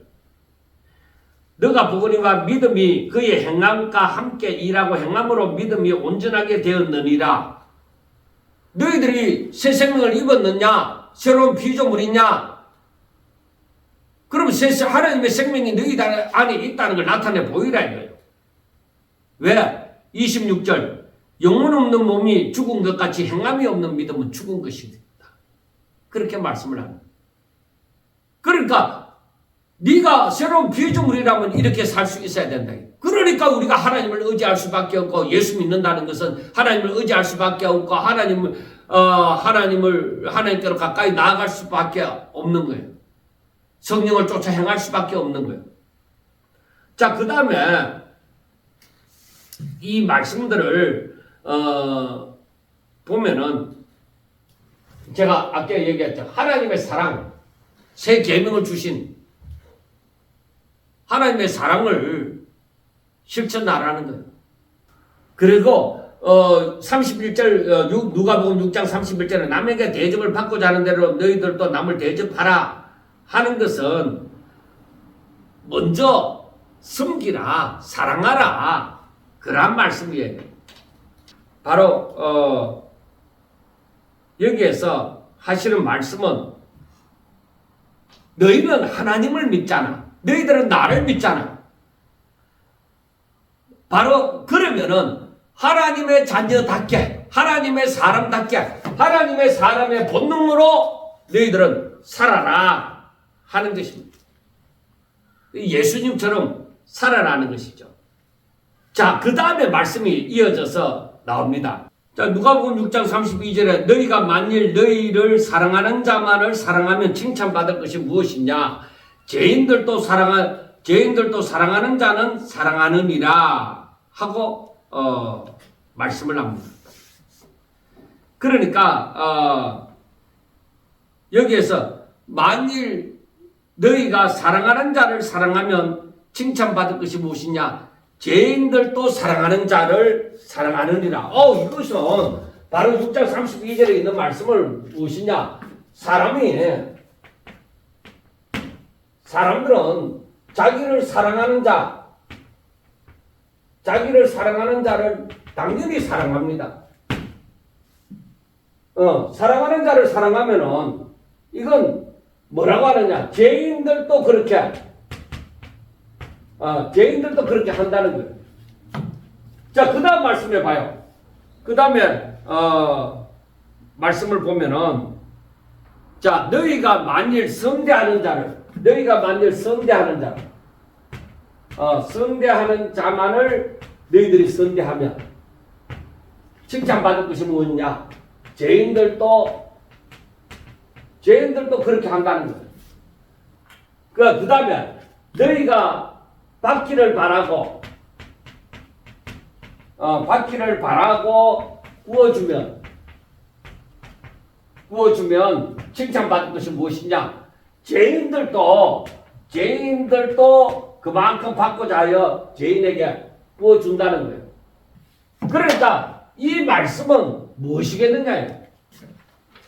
너가 복음과 믿음이 그의 행함과 함께 일하고 행함으로 믿음이 온전하게 되었느니라. 너희들이 새 생명을 입었느냐? 새로운 피조물이냐? 그럼 하나님의 생명이 너희들 안에 있다는 걸 나타내 보이라 이거예요. 왜? 26절 영혼 없는 몸이 죽은 것 같이 행함이 없는 믿음은 죽은 것이다. 그렇게 말씀을 합니다. 그러니까 네가 새로운 피조물이라면 이렇게 살 수 있어야 된다. 그러니까 우리가 하나님을 의지할 수밖에 없고 예수 믿는다는 것은 하나님을 의지할 수밖에 없고 하나님께로 가까이 나아갈 수밖에 없는 거예요. 성령을 쫓아 행할 수밖에 없는 거예요. 자, 그 다음에 이 말씀들을 보면은 제가 아까 얘기했죠. 하나님의 사랑, 새 계명을 주신 하나님의 사랑을 실천하라는 거예요. 그리고 31절 누가복음 6장 31절에 남에게 대접을 받고자 하는 대로 너희들도 남을 대접하라 하는 것은 먼저 섬기라, 사랑하라 그런 말씀이에요. 바로 여기에서 하시는 말씀은 너희는 하나님을 믿잖아. 너희들은 나를 믿잖아. 바로 그러면은 하나님의 자녀답게, 하나님의 사람답게, 하나님의 사람의 본능으로 너희들은 살아라 하는 것입니다. 예수님처럼 살아라는 것이죠. 자, 그 다음에 말씀이 이어져서 나옵니다. 자, 누가복음 6장 32절에 너희가 만일 너희를 사랑하는 자만을 사랑하면 칭찬받을 것이 무엇이냐? 죄인들도 사랑하는 자는 사랑하느니라 하고 말씀을 합니다. 그러니까 여기에서 만일 너희가 사랑하는 자를 사랑하면 칭찬받을 것이 무엇이냐? 죄인들도 사랑하는 자를 사랑하느니라. 이것은 바로 6장 32절에 있는 말씀을 무엇이냐? 사람들은 자기를 사랑하는 자를 당연히 사랑합니다. 사랑하는 자를 사랑하면은 이건 뭐라고 하느냐? 죄인들도 그렇게 한다는 거예요. 자, 그 다음 말씀해 봐요. 그 다음에 말씀을 보면은 자, 너희가 만일 성대하는 자를, 성대하는 자만을 너희들이 성대하면 칭찬받을 것이 무엇이냐? 죄인들도 그렇게 한다는 거예요. 그 다음에 너희가 받기를 바라고 구워주면 칭찬받을 것이 무엇이냐? 죄인들도 그만큼 받고자 하여 죄인에게 구워준다는 거예요. 그러니까 이 말씀은 무엇이겠느냐요?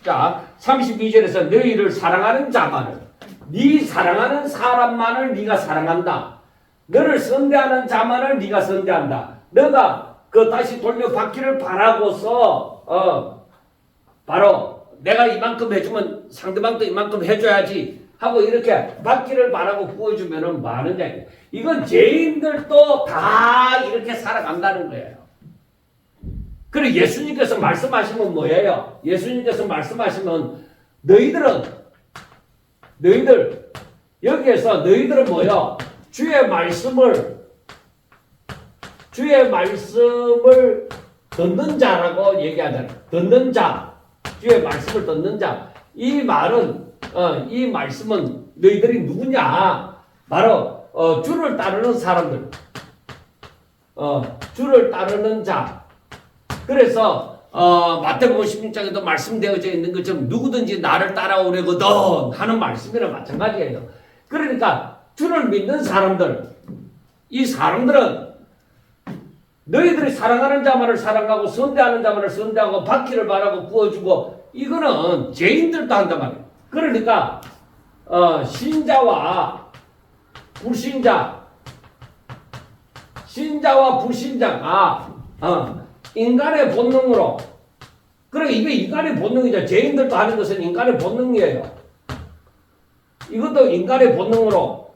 자, 32절에서 너희를 사랑하는 자만을, 네 사랑하는 사람만을 네가 사랑한다. 너를 선대하는 자만을 네가 선대한다. 너가 그 다시 돌려받기를 바라고서 바로 내가 이만큼 해주면 상대방도 이만큼 해줘야지 하고 이렇게 받기를 바라고 구워주면은 많은 자예요. 이건 죄인들도 다 이렇게 살아간다는 거예요. 그리고 예수님께서 말씀하시면 뭐예요? 예수님께서 말씀하시면 여기에서 너희들은 뭐예요? 주의 말씀을 듣는 자라고 얘기하잖아요. 듣는 자, 주의 말씀을 듣는 자. 이 말씀은 너희들이 누구냐? 바로 주를 따르는 사람들, 주를 따르는 자. 그래서 마태복음 16장에도 말씀되어져 있는 것처럼 누구든지 나를 따라오려거든 하는 말씀이랑 마찬가지예요. 그러니까 주를 믿는 사람들, 이 사람들은 너희들이 사랑하는 자만을 사랑하고 선대하는 자만을 선대하고 받기를 바라고 구워주고, 이거는 죄인들도 한단 말이에요. 그러니까 신자와 불신자가 인간의 본능으로, 그러니까 이게 인간의 본능이죠. 죄인들도 하는 것은 인간의 본능이에요. 이것도 인간의 본능으로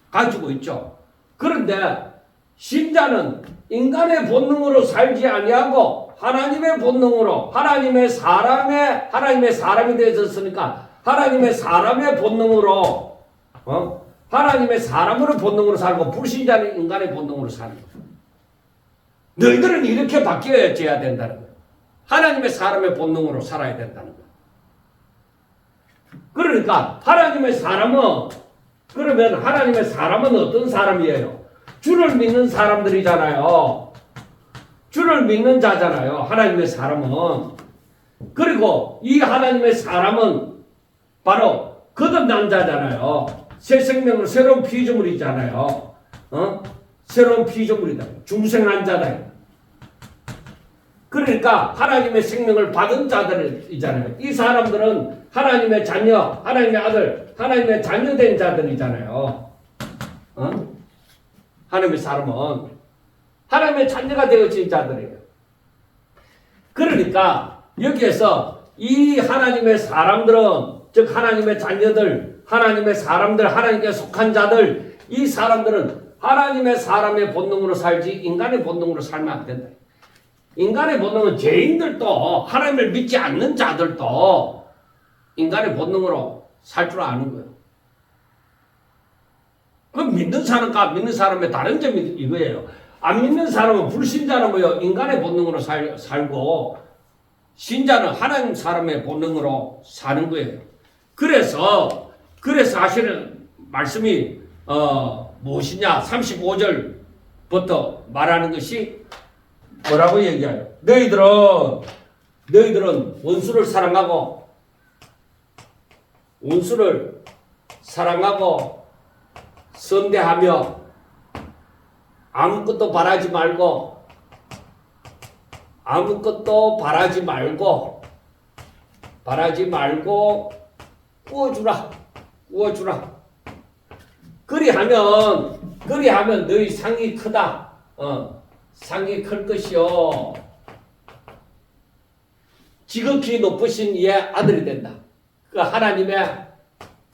가지고 있죠. 그런데 신자는 인간의 본능으로 살지 아니하고 하나님의 본능으로, 하나님의 사람이 되었으니까 하나님의 사람의 본능으로, 하나님의 사람으로 본능으로 살고, 불신자는 인간의 본능으로 사는 거예요. 너희들은 이렇게 바뀌어야 된다는 거예요. 하나님의 사람의 본능으로 살아야 된다는 거예요. 그러니까 하나님의 사람은 어떤 사람이에요? 주를 믿는 사람들이잖아요. 주를 믿는 자잖아요. 하나님의 사람은. 그리고 이 하나님의 사람은 바로 거듭난 자잖아요. 새 생명을, 새로운 피조물이잖아요. 새로운 피조물이다. 중생한 자다. 그러니까 하나님의 생명을 받은 자들이잖아요. 이 사람들은 하나님의 자녀, 하나님의 아들, 하나님의 자녀된 자들이잖아요. 하나님의 사람은 하나님의 자녀가 되어진 자들이에요. 그러니까 여기에서 이 하나님의 사람들은, 즉 하나님의 자녀들, 하나님의 사람들, 하나님께 속한 자들, 이 사람들은 하나님의 사람의 본능으로 살지 인간의 본능으로 살면 안 된다. 인간의 본능은 죄인들도, 하나님을 믿지 않는 자들도 인간의 본능으로 살 줄 아는 거예요. 그럼 믿는 사람과 믿는 사람의 다른 점이 이거예요. 안 믿는 사람은, 불신자는 뭐예요? 인간의 본능으로 살고, 신자는 하나님 사람의 본능으로 사는 거예요. 그래서 사실은 말씀이 무엇이냐? 35절부터 말하는 것이 뭐라고 얘기해요? 너희들은 원수를 사랑하고 선대하며 아무것도 바라지 말고 구워주라. 그리하면 너희 상이 크다. 상이 클 것이요. 지극히 높으신 이의 아들이 된다. 그 하나님의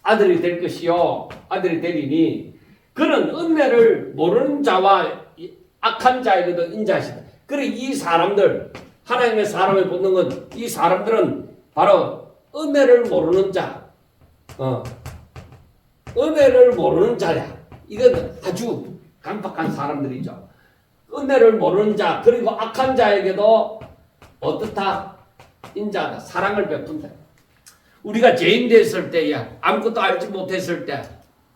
아들이 될 것이요. 아들이 되리니 그는 은혜를 모르는 자와 악한 자에게도 인자하시다. 그래 이 사람들, 하나님의 사람의 본능은, 이 사람들은 바로 은혜를 모르는 자, 은혜를 모르는 자야. 이건 아주 강박한 사람들이죠. 은혜를 모르는 자, 그리고 악한 자에게도 어떻다? 인자하다. 사랑을 베푼다. 우리가 죄인 됐을 때야, 아무것도 알지 못했을 때,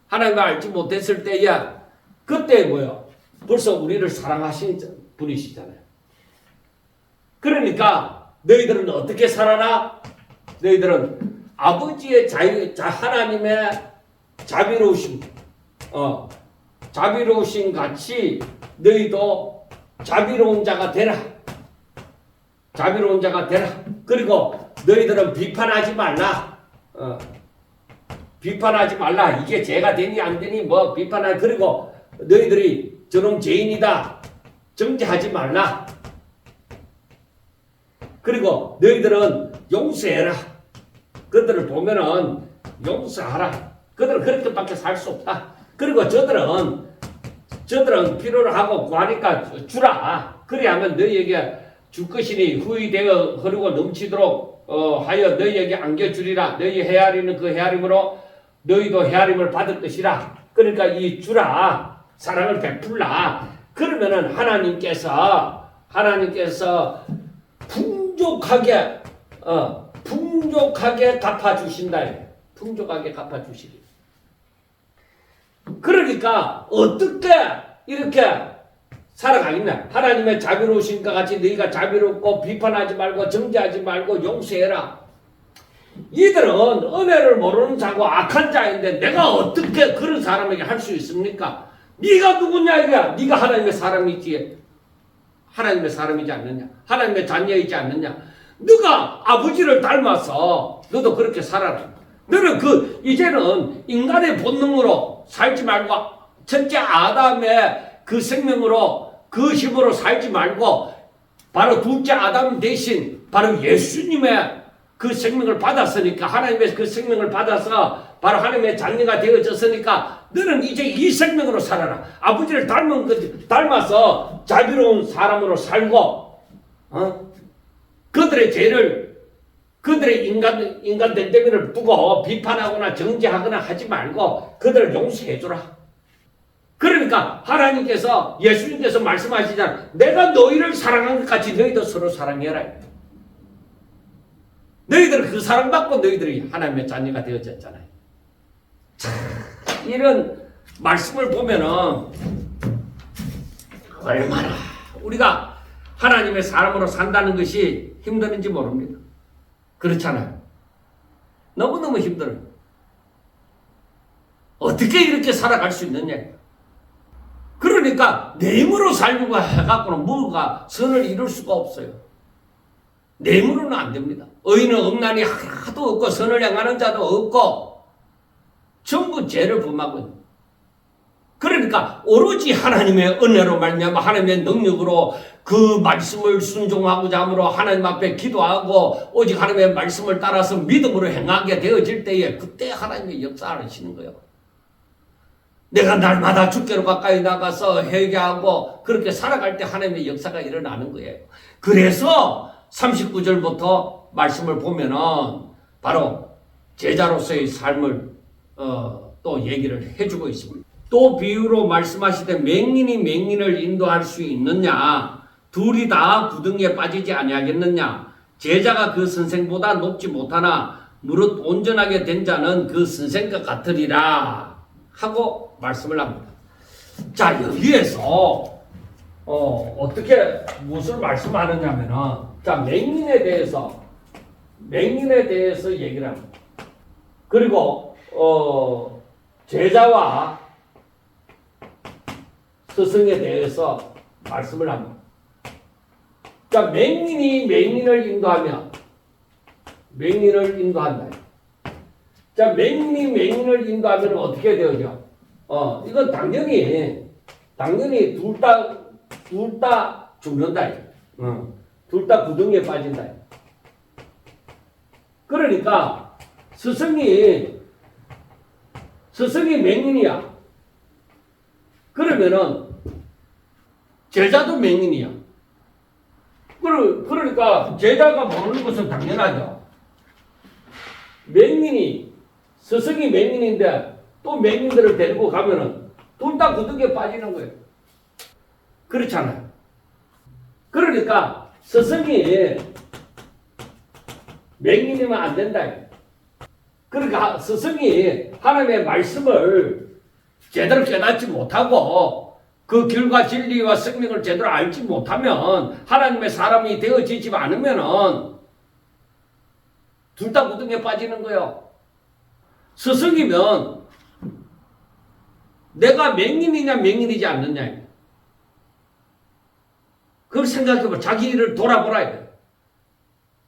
하나님을 알지 못했을 때야, 그때 뭐요? 벌써 우리를 사랑하신 분이시잖아요. 그러니까 너희들은 어떻게 살아라? 너희들은 아버지의 하나님의 자비로우신 같이 너희도 자비로운 자가 되라. 자비로운 자가 되라. 그리고 너희들은 비판하지 말라. 비판하지 말라. 이게 죄가 되니 안 되니 뭐 비판할. 그리고 너희들이 저놈 죄인이다. 정죄하지 말라. 그리고 너희들은 용서해라. 그들을 보면은 용서하라. 그들은 그렇게밖에 살 수 없다. 그리고 저들은 필요로 하고 구하니까 주라. 그리하면 너희에게 줄 것이니 후히 되어 흐르고 넘치도록 하여 너희에게 안겨주리라. 너희 헤아리는 그 헤아림으로 너희도 헤아림을 받을 것이라. 그러니까 이 주라. 사랑을 베풀라. 그러면은 하나님께서 풍족하게 갚아주신다. 풍족하게 갚아주시리. 그러니까 어떻게 이렇게 살아가겠냐. 하나님의 자비로우신과 같이 너희가 자비롭고 비판하지 말고 정죄하지 말고 용서해라. 이들은 은혜를 모르는 자고 악한 자인데 내가 어떻게 그런 사람에게 할 수 있습니까? 네가 누구냐 이거야. 네가 하나님의 사람이지. 하나님의 사람이지 않느냐. 하나님의 자녀이지 않느냐. 네가 아버지를 닮아서 너도 그렇게 살아라. 너는 이제는 인간의 본능으로 살지 말고 첫째 아담의 그 생명으로 그 힘으로 살지 말고 바로 둘째 아담 대신 바로 예수님의 그 생명을 받았으니까 하나님의 그 생명을 받아서 바로 하나님의 자녀가 되어졌으니까 너는 이제 이 생명으로 살아라. 아버지를 닮아서 자비로운 사람으로 살고 그들의 죄를 그들의 인간된 대면을 두고 비판하거나 정죄하거나 하지 말고 그들을 용서해주라. 그러니까 하나님께서 예수님께서 말씀하시잖아. 내가 너희를 사랑한 것 같이 너희도 서로 사랑해라. 너희들은 그 사랑받고 너희들이 하나님의 자녀가 되어졌잖아요. 참, 이런 말씀을 보면은 얼마나 우리가 하나님의 사람으로 산다는 것이 힘드는지 모릅니다. 그렇잖아요. 너무너무 힘들어요. 어떻게 이렇게 살아갈 수 있느냐. 그러니까 내 힘으로 살려고 해갖고는 뭐가 선을 이룰 수가 없어요. 내 힘으로는 안 됩니다. 의인은 억난이 하나도 없고 선을 행하는 자도 없고 전부 죄를 범하고 있는. 그러니까 오로지 하나님의 은혜로 말미암아 하나님의 능력으로 그 말씀을 순종하고자 함으로 하나님 앞에 기도하고 오직 하나님의 말씀을 따라서 믿음으로 행하게 되어질 때에 그때 하나님의 역사를 하시는 거예요. 내가 날마다 주께로 가까이 나가서 회개하고 그렇게 살아갈 때 하나님의 역사가 일어나는 거예요. 그래서 39절부터 말씀을 보면은 바로 제자로서의 삶을 또 얘기를 해주고 있습니다. 또 비유로 말씀하시되 맹인이 맹인을 인도할 수 있느냐? 둘이 다 구덩이에 빠지지 아니하겠느냐? 제자가 그 선생보다 높지 못하나 무릇 온전하게 된 자는 그 선생과 같으리라 하고 말씀을 합니다. 자, 여기에서 어떻게 무엇을 말씀하느냐면은 자, 맹인에 대해서 얘기를 합니다. 그리고 제자와 스승에 대해서 말씀을 합니다. 자, 맹인이 맹인을 인도한다. 자, 맹인이 맹인을 인도하면 어떻게 되죠? 이건 당연히 둘 다 죽는다. 둘 다 구덩이에 빠진다. 그러니까 스승이 맹인이야. 그러면은 제자도 맹인이야. 그러니까 제자가 모르는 것은 당연하죠. 맹인이 스승이 맹인인데 또 맹인들을 데리고 가면은 둘 다 구덩이에 빠지는 거예요. 그렇잖아요. 그러니까 스승이 맹인이면 안 된다. 그러니까 스승이 하나님의 말씀을 제대로 깨닫지 못하고 그 길과 진리와 생명을 제대로 알지 못하면 하나님의 사람이 되어지지 않으면은 둘 다 구덩이에 빠지는 거예요. 스승이면 내가 맹인이냐 맹인이지 않느냐. 그걸 생각해봐. 자기 일을 돌아보라.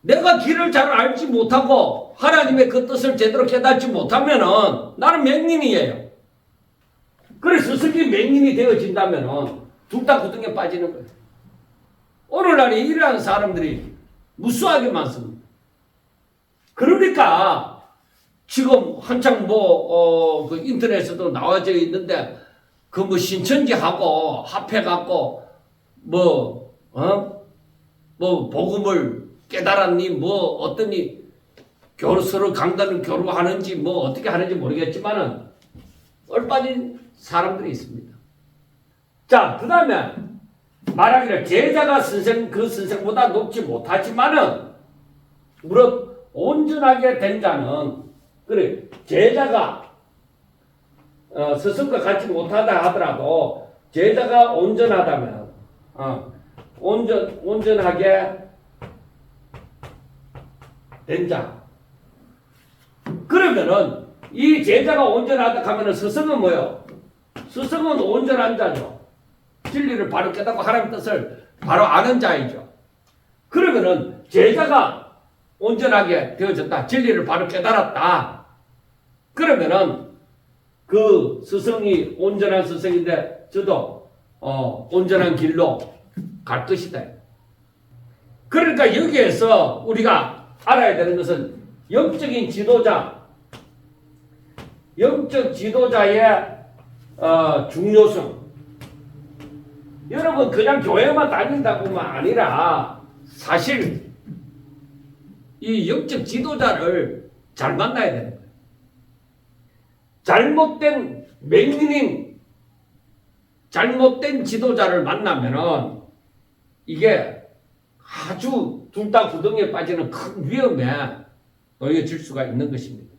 내가 길을 잘 알지 못하고 하나님의 그 뜻을 제대로 깨닫지 못하면은 나는 맹인이에요. 그래서 스승이 맹인이 되어진다면은 둘 다 구덩이에 빠지는 거예요. 오늘날에 이러한 사람들이 무수하게 많습니다. 그러니까 지금 한창 그 인터넷에도 나와져 있는데 그 뭐 신천지하고 합해갖고 복음을 깨달았니 어떠니 서로 강단을 교류하는지 어떻게 하는지 모르겠지만은 얼빠진 사람들이 있습니다. 자, 그 다음에 말하기를 제자가 그 선생보다 높지 못하지만은 무릇 온전하게 된 자는 그래 제자가 스승과 같이 못하다 하더라도 제자가 온전하다면 온전하게 된 자. 그러면은 이 제자가 온전하다 하면은 스승은 뭐요? 스승은 온전한 자죠. 진리를 바로 깨닫고 하나님 뜻을 바로 아는 자이죠. 그러면은 제자가 온전하게 되어졌다. 진리를 바로 깨달았다. 그러면은 그 스승이 온전한 스승인데 저도 온전한 길로 갈 것이다. 그러니까 여기에서 우리가 알아야 되는 것은 영적인 지도자, 영적 지도자의 중요성. 여러분 그냥 교회만 다닌다고만 아니라 사실 이 영적 지도자를 잘 만나야 되는 거예요. 잘못된 맹인인 잘못된 지도자를 만나면은 이게 아주 둘 다 구덩이에 빠지는 큰 위험에 놓여질 수가 있는 것입니다.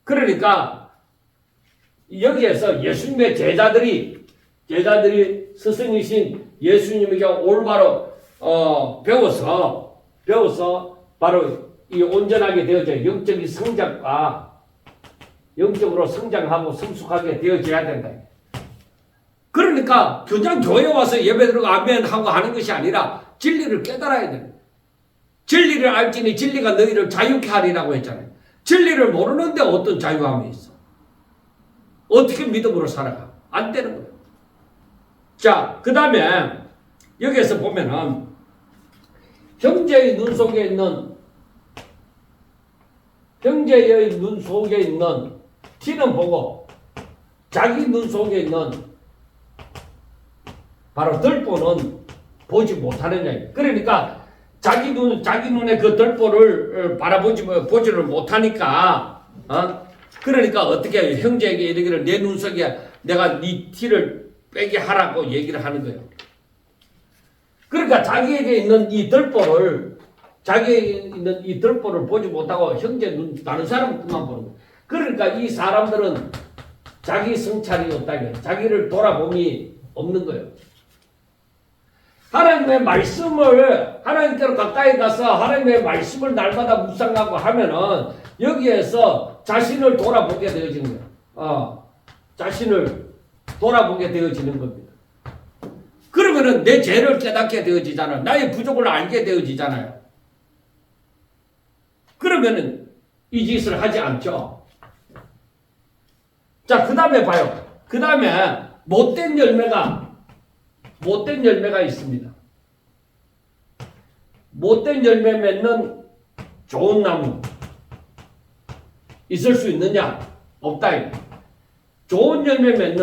그러니까 여기에서 예수님의 제자들이 스승이신 예수님에게 올바로 배워서 바로 이 온전하게 되어져 영적인 성장과 영적으로 성장하고 성숙하게 되어져야 된다. 그러니까 그냥 교회 와서 예배 드리고 아멘 하고 하는 것이 아니라 진리를 깨달아야 됩니다. 진리를 알지니 진리가 너희를 자유케 하리라고 했잖아요. 진리를 모르는데 어떤 자유함이 있어? 어떻게 믿음으로 살아가? 안 되는 거예요. 자, 그 다음에 여기에서 보면은 형제의 눈 속에 있는 티는 보고 자기 눈 속에 있는 바로 들보는 보지 못하느냐. 그러니까 자기 눈에 그 들보를 보지를 못하니까 그러니까 어떻게 형제에게 이르기를 내 눈 속에 내가 네 티를 빼게 하라고 얘기를 하는 거예요. 그러니까 자기에게 있는 이 들보를 보지 못하고 형제 눈 다른 사람만 보는 거예요. 그러니까 이 사람들은 자기 성찰이 없다면 자기를 돌아봄이 없는 거예요. 하나님의 말씀을 하나님께로 가까이 가서 하나님의 말씀을 날마다 묵상하고 하면은 여기에서 자신을 돌아보게 되어지는 거예요. 자신을 돌아보게 되어지는 겁니다. 그러면은 내 죄를 깨닫게 되어지잖아요. 나의 부족을 알게 되어지잖아요. 그러면은 이 짓을 하지 않죠. 자, 그 다음에 봐요. 그 다음에 못된 열매가 있습니다. 못된 열매 맺는 좋은 나무 있을 수 있느냐? 없다. 좋은 열매를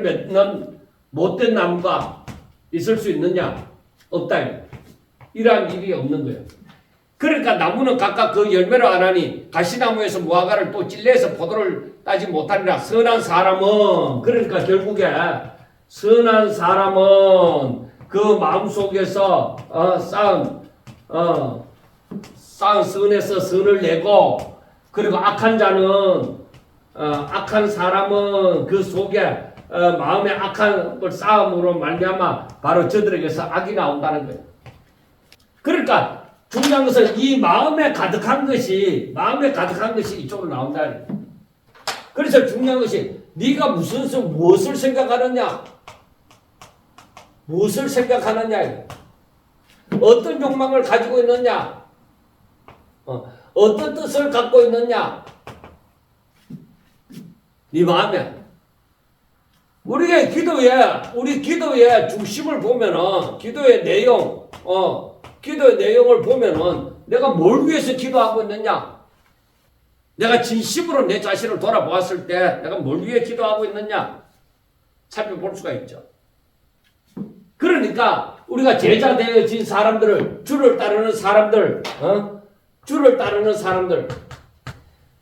맺는 못된 나무가 있을 수 있느냐? 없다. 이러한 일이 없는 거예요. 그러니까 나무는 각각 그 열매로 안하니 가시나무에서 무화과를 또 찔레에서 포도를 따지 못하리라. 선한 사람은 그러니까 결국에 선한 사람은 그 마음속에서 쌓은 선에서 선을 내고, 그리고 악한 자는 악한 사람은 그 속에 마음에 악한 걸 쌓음으로 말미암아 바로 저들에게서 악이 나온다는 거예요. 그러니까 중요한 것은 이 마음에 가득한 것이 이쪽으로 나온다. 그래서 중요한 것이 네가 무엇을 생각하느냐, 무엇을 생각하느냐, 어떤 욕망을 가지고 있느냐, 어떤 뜻을 갖고 있느냐, 네 마음에. 우리 기도의 중심을 보면은, 기도의 내용을 보면은, 내가 뭘 위해서 기도하고 있느냐? 내가 진심으로 내 자신을 돌아보았을 때, 내가 뭘 위해 기도하고 있느냐? 살펴볼 수가 있죠. 그러니까, 우리가 제자 되어진 사람들을, 주를 따르는 사람들,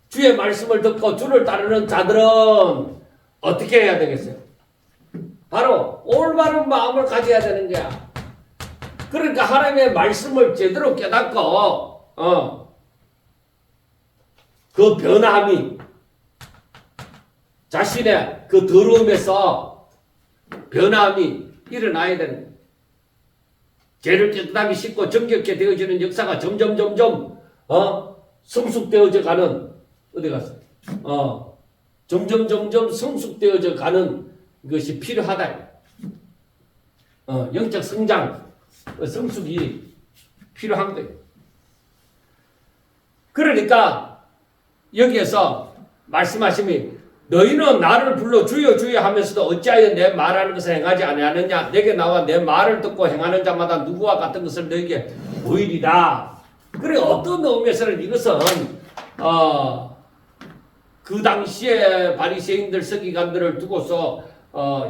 주의 말씀을 듣고 주를 따르는 자들은 어떻게 해야 되겠어요? 바로 올바른 마음을 가져야 되는 거야. 그러니까 하나님의 말씀을 제대로 깨닫고 그 변함이 자신의 그 더러움에서 변함이 일어나야 되는 거야. 죄를 깨끗하게 씻고 정결케 되어지는 역사가 점점 성숙되어져 가는, 어디 갔어? 점점 성숙되어져 가는 것이 필요하다. 영적 성숙이 필요한 거예요. 그러니까 여기에서 말씀하심이 너희는 나를 불러 주여 주여 하면서도 어찌하여 내 말하는 것을 행하지 아니하느냐. 내게 나와 내 말을 듣고 행하는 자마다 누구와 같은 것을 너희에게 보이리라. 그래, 어떤 의미에서는 이것은 그 당시에 바리새인들 서기관들을 두고서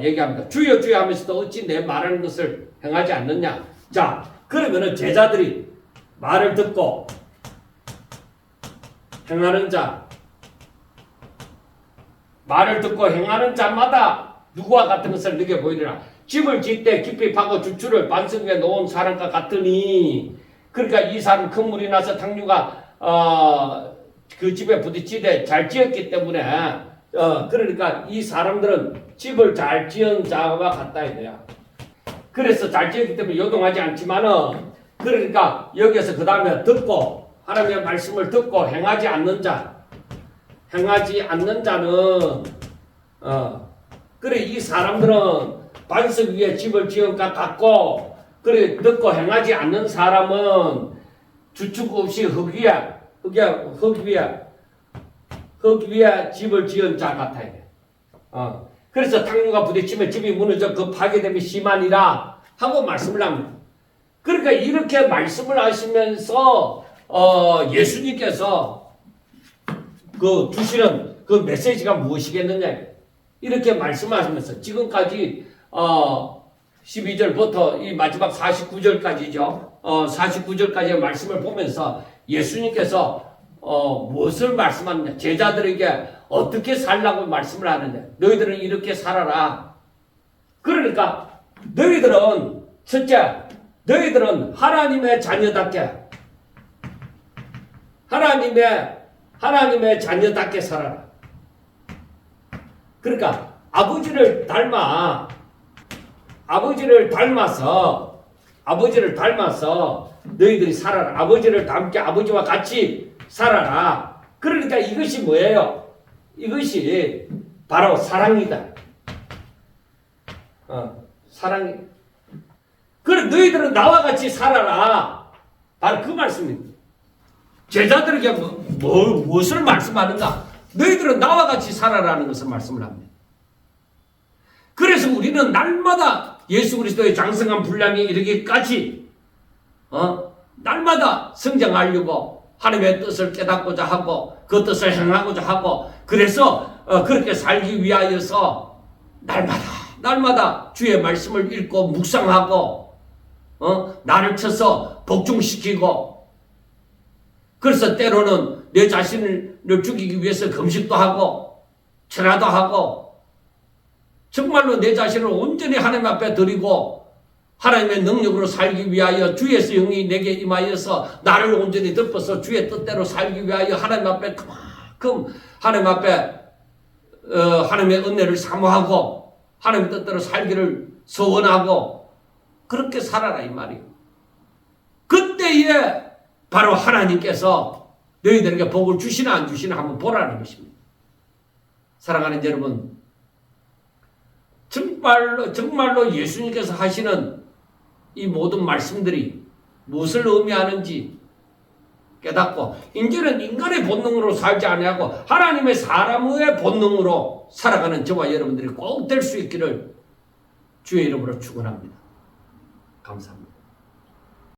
얘기합니다. 주여 주여 하면서도 어찌 내 말하는 것을 행하지 않느냐. 자, 그러면은 제자들이 말을 듣고 행하는 자, 말을 듣고 행하는 자마다 누구와 같은 것을 너에게 보이리라. 집을 짓 때 깊이 파고 주추를 반석 위에 놓은 사람과 같으니, 그러니까 이 사람 큰 물이 나서 탕류가 그 집에 부딪히되 잘 지었기 때문에 그러니까 이 사람들은 집을 잘 지은 자와 같다 이거야. 그래서 잘 지었기 때문에 요동하지 않지만은, 그러니까 여기에서 그 다음에 듣고 하나님의 말씀을 듣고 행하지 않는 자는 그래 이 사람들은 반석 위에 집을 지은 것 같고, 그래 듣고 행하지 않는 사람은 주축 없이 흙 위에 집을 지은 자 같아요. 그래서 탕류가 부딪히면 집이 무너져 그 파괴됨이 심하니라 하고 말씀을 합니다. 그러니까 이렇게 말씀을 하시면서 예수님께서 그 주시는 그 메시지가 무엇이겠느냐 이렇게 말씀하시면서 지금까지 12절부터 이 마지막 49절까지죠. 49절까지의 말씀을 보면서 예수님께서 무엇을 말씀하느냐, 제자들에게 어떻게 살라고 말씀을 하느냐. 너희들은 이렇게 살아라. 그러니까 너희들은 첫째, 너희들은 하나님의 자녀답게 하나님의 자녀답게 살아라. 그러니까 아버지를 닮아서 너희들이 살아라. 아버지를 닮게 아버지와 같이 살아라. 그러니까 이것이 뭐예요? 이것이 바로 사랑이다. 사랑이. 그래 너희들은 나와 같이 살아라. 바로 그 말씀입니다. 제자들에게 무엇을 말씀하는가? 너희들은 나와 같이 살아라는 것을 말씀을 합니다. 그래서 우리는 날마다 예수 그리스도의 장성한 분량에 이르기까지 날마다 성장하려고 하나님의 뜻을 깨닫고자 하고 그 뜻을 행하고자 하고, 그래서 그렇게 살기 위하여서 날마다 주의 말씀을 읽고 묵상하고 나를 쳐서 복종시키고 그래서 때로는 내 자신을 죽이기 위해서 금식도 하고 철야도 하고 정말로 내 자신을 온전히 하나님 앞에 드리고 하나님의 능력으로 살기 위하여 주의 영이 내게 임하여서 나를 온전히 덮어서 주의 뜻대로 살기 위하여 하나님 앞에 그만큼 하나님 앞에 하나님의 은혜를 사모하고 하나님의 뜻대로 살기를 소원하고 그렇게 살아라 이 말이에요. 그때에 바로 하나님께서 너희들에게 복을 주시나 안 주시나 한번 보라는 것입니다. 사랑하는 여러분, 정말로 예수님께서 하시는 이 모든 말씀들이 무엇을 의미하는지 깨닫고 이제는 인간의 본능으로 살지 아니하고 하나님의 사람의 본능으로 살아가는 저와 여러분들이 꼭 될 수 있기를 주의 이름으로 축원합니다. 감사합니다.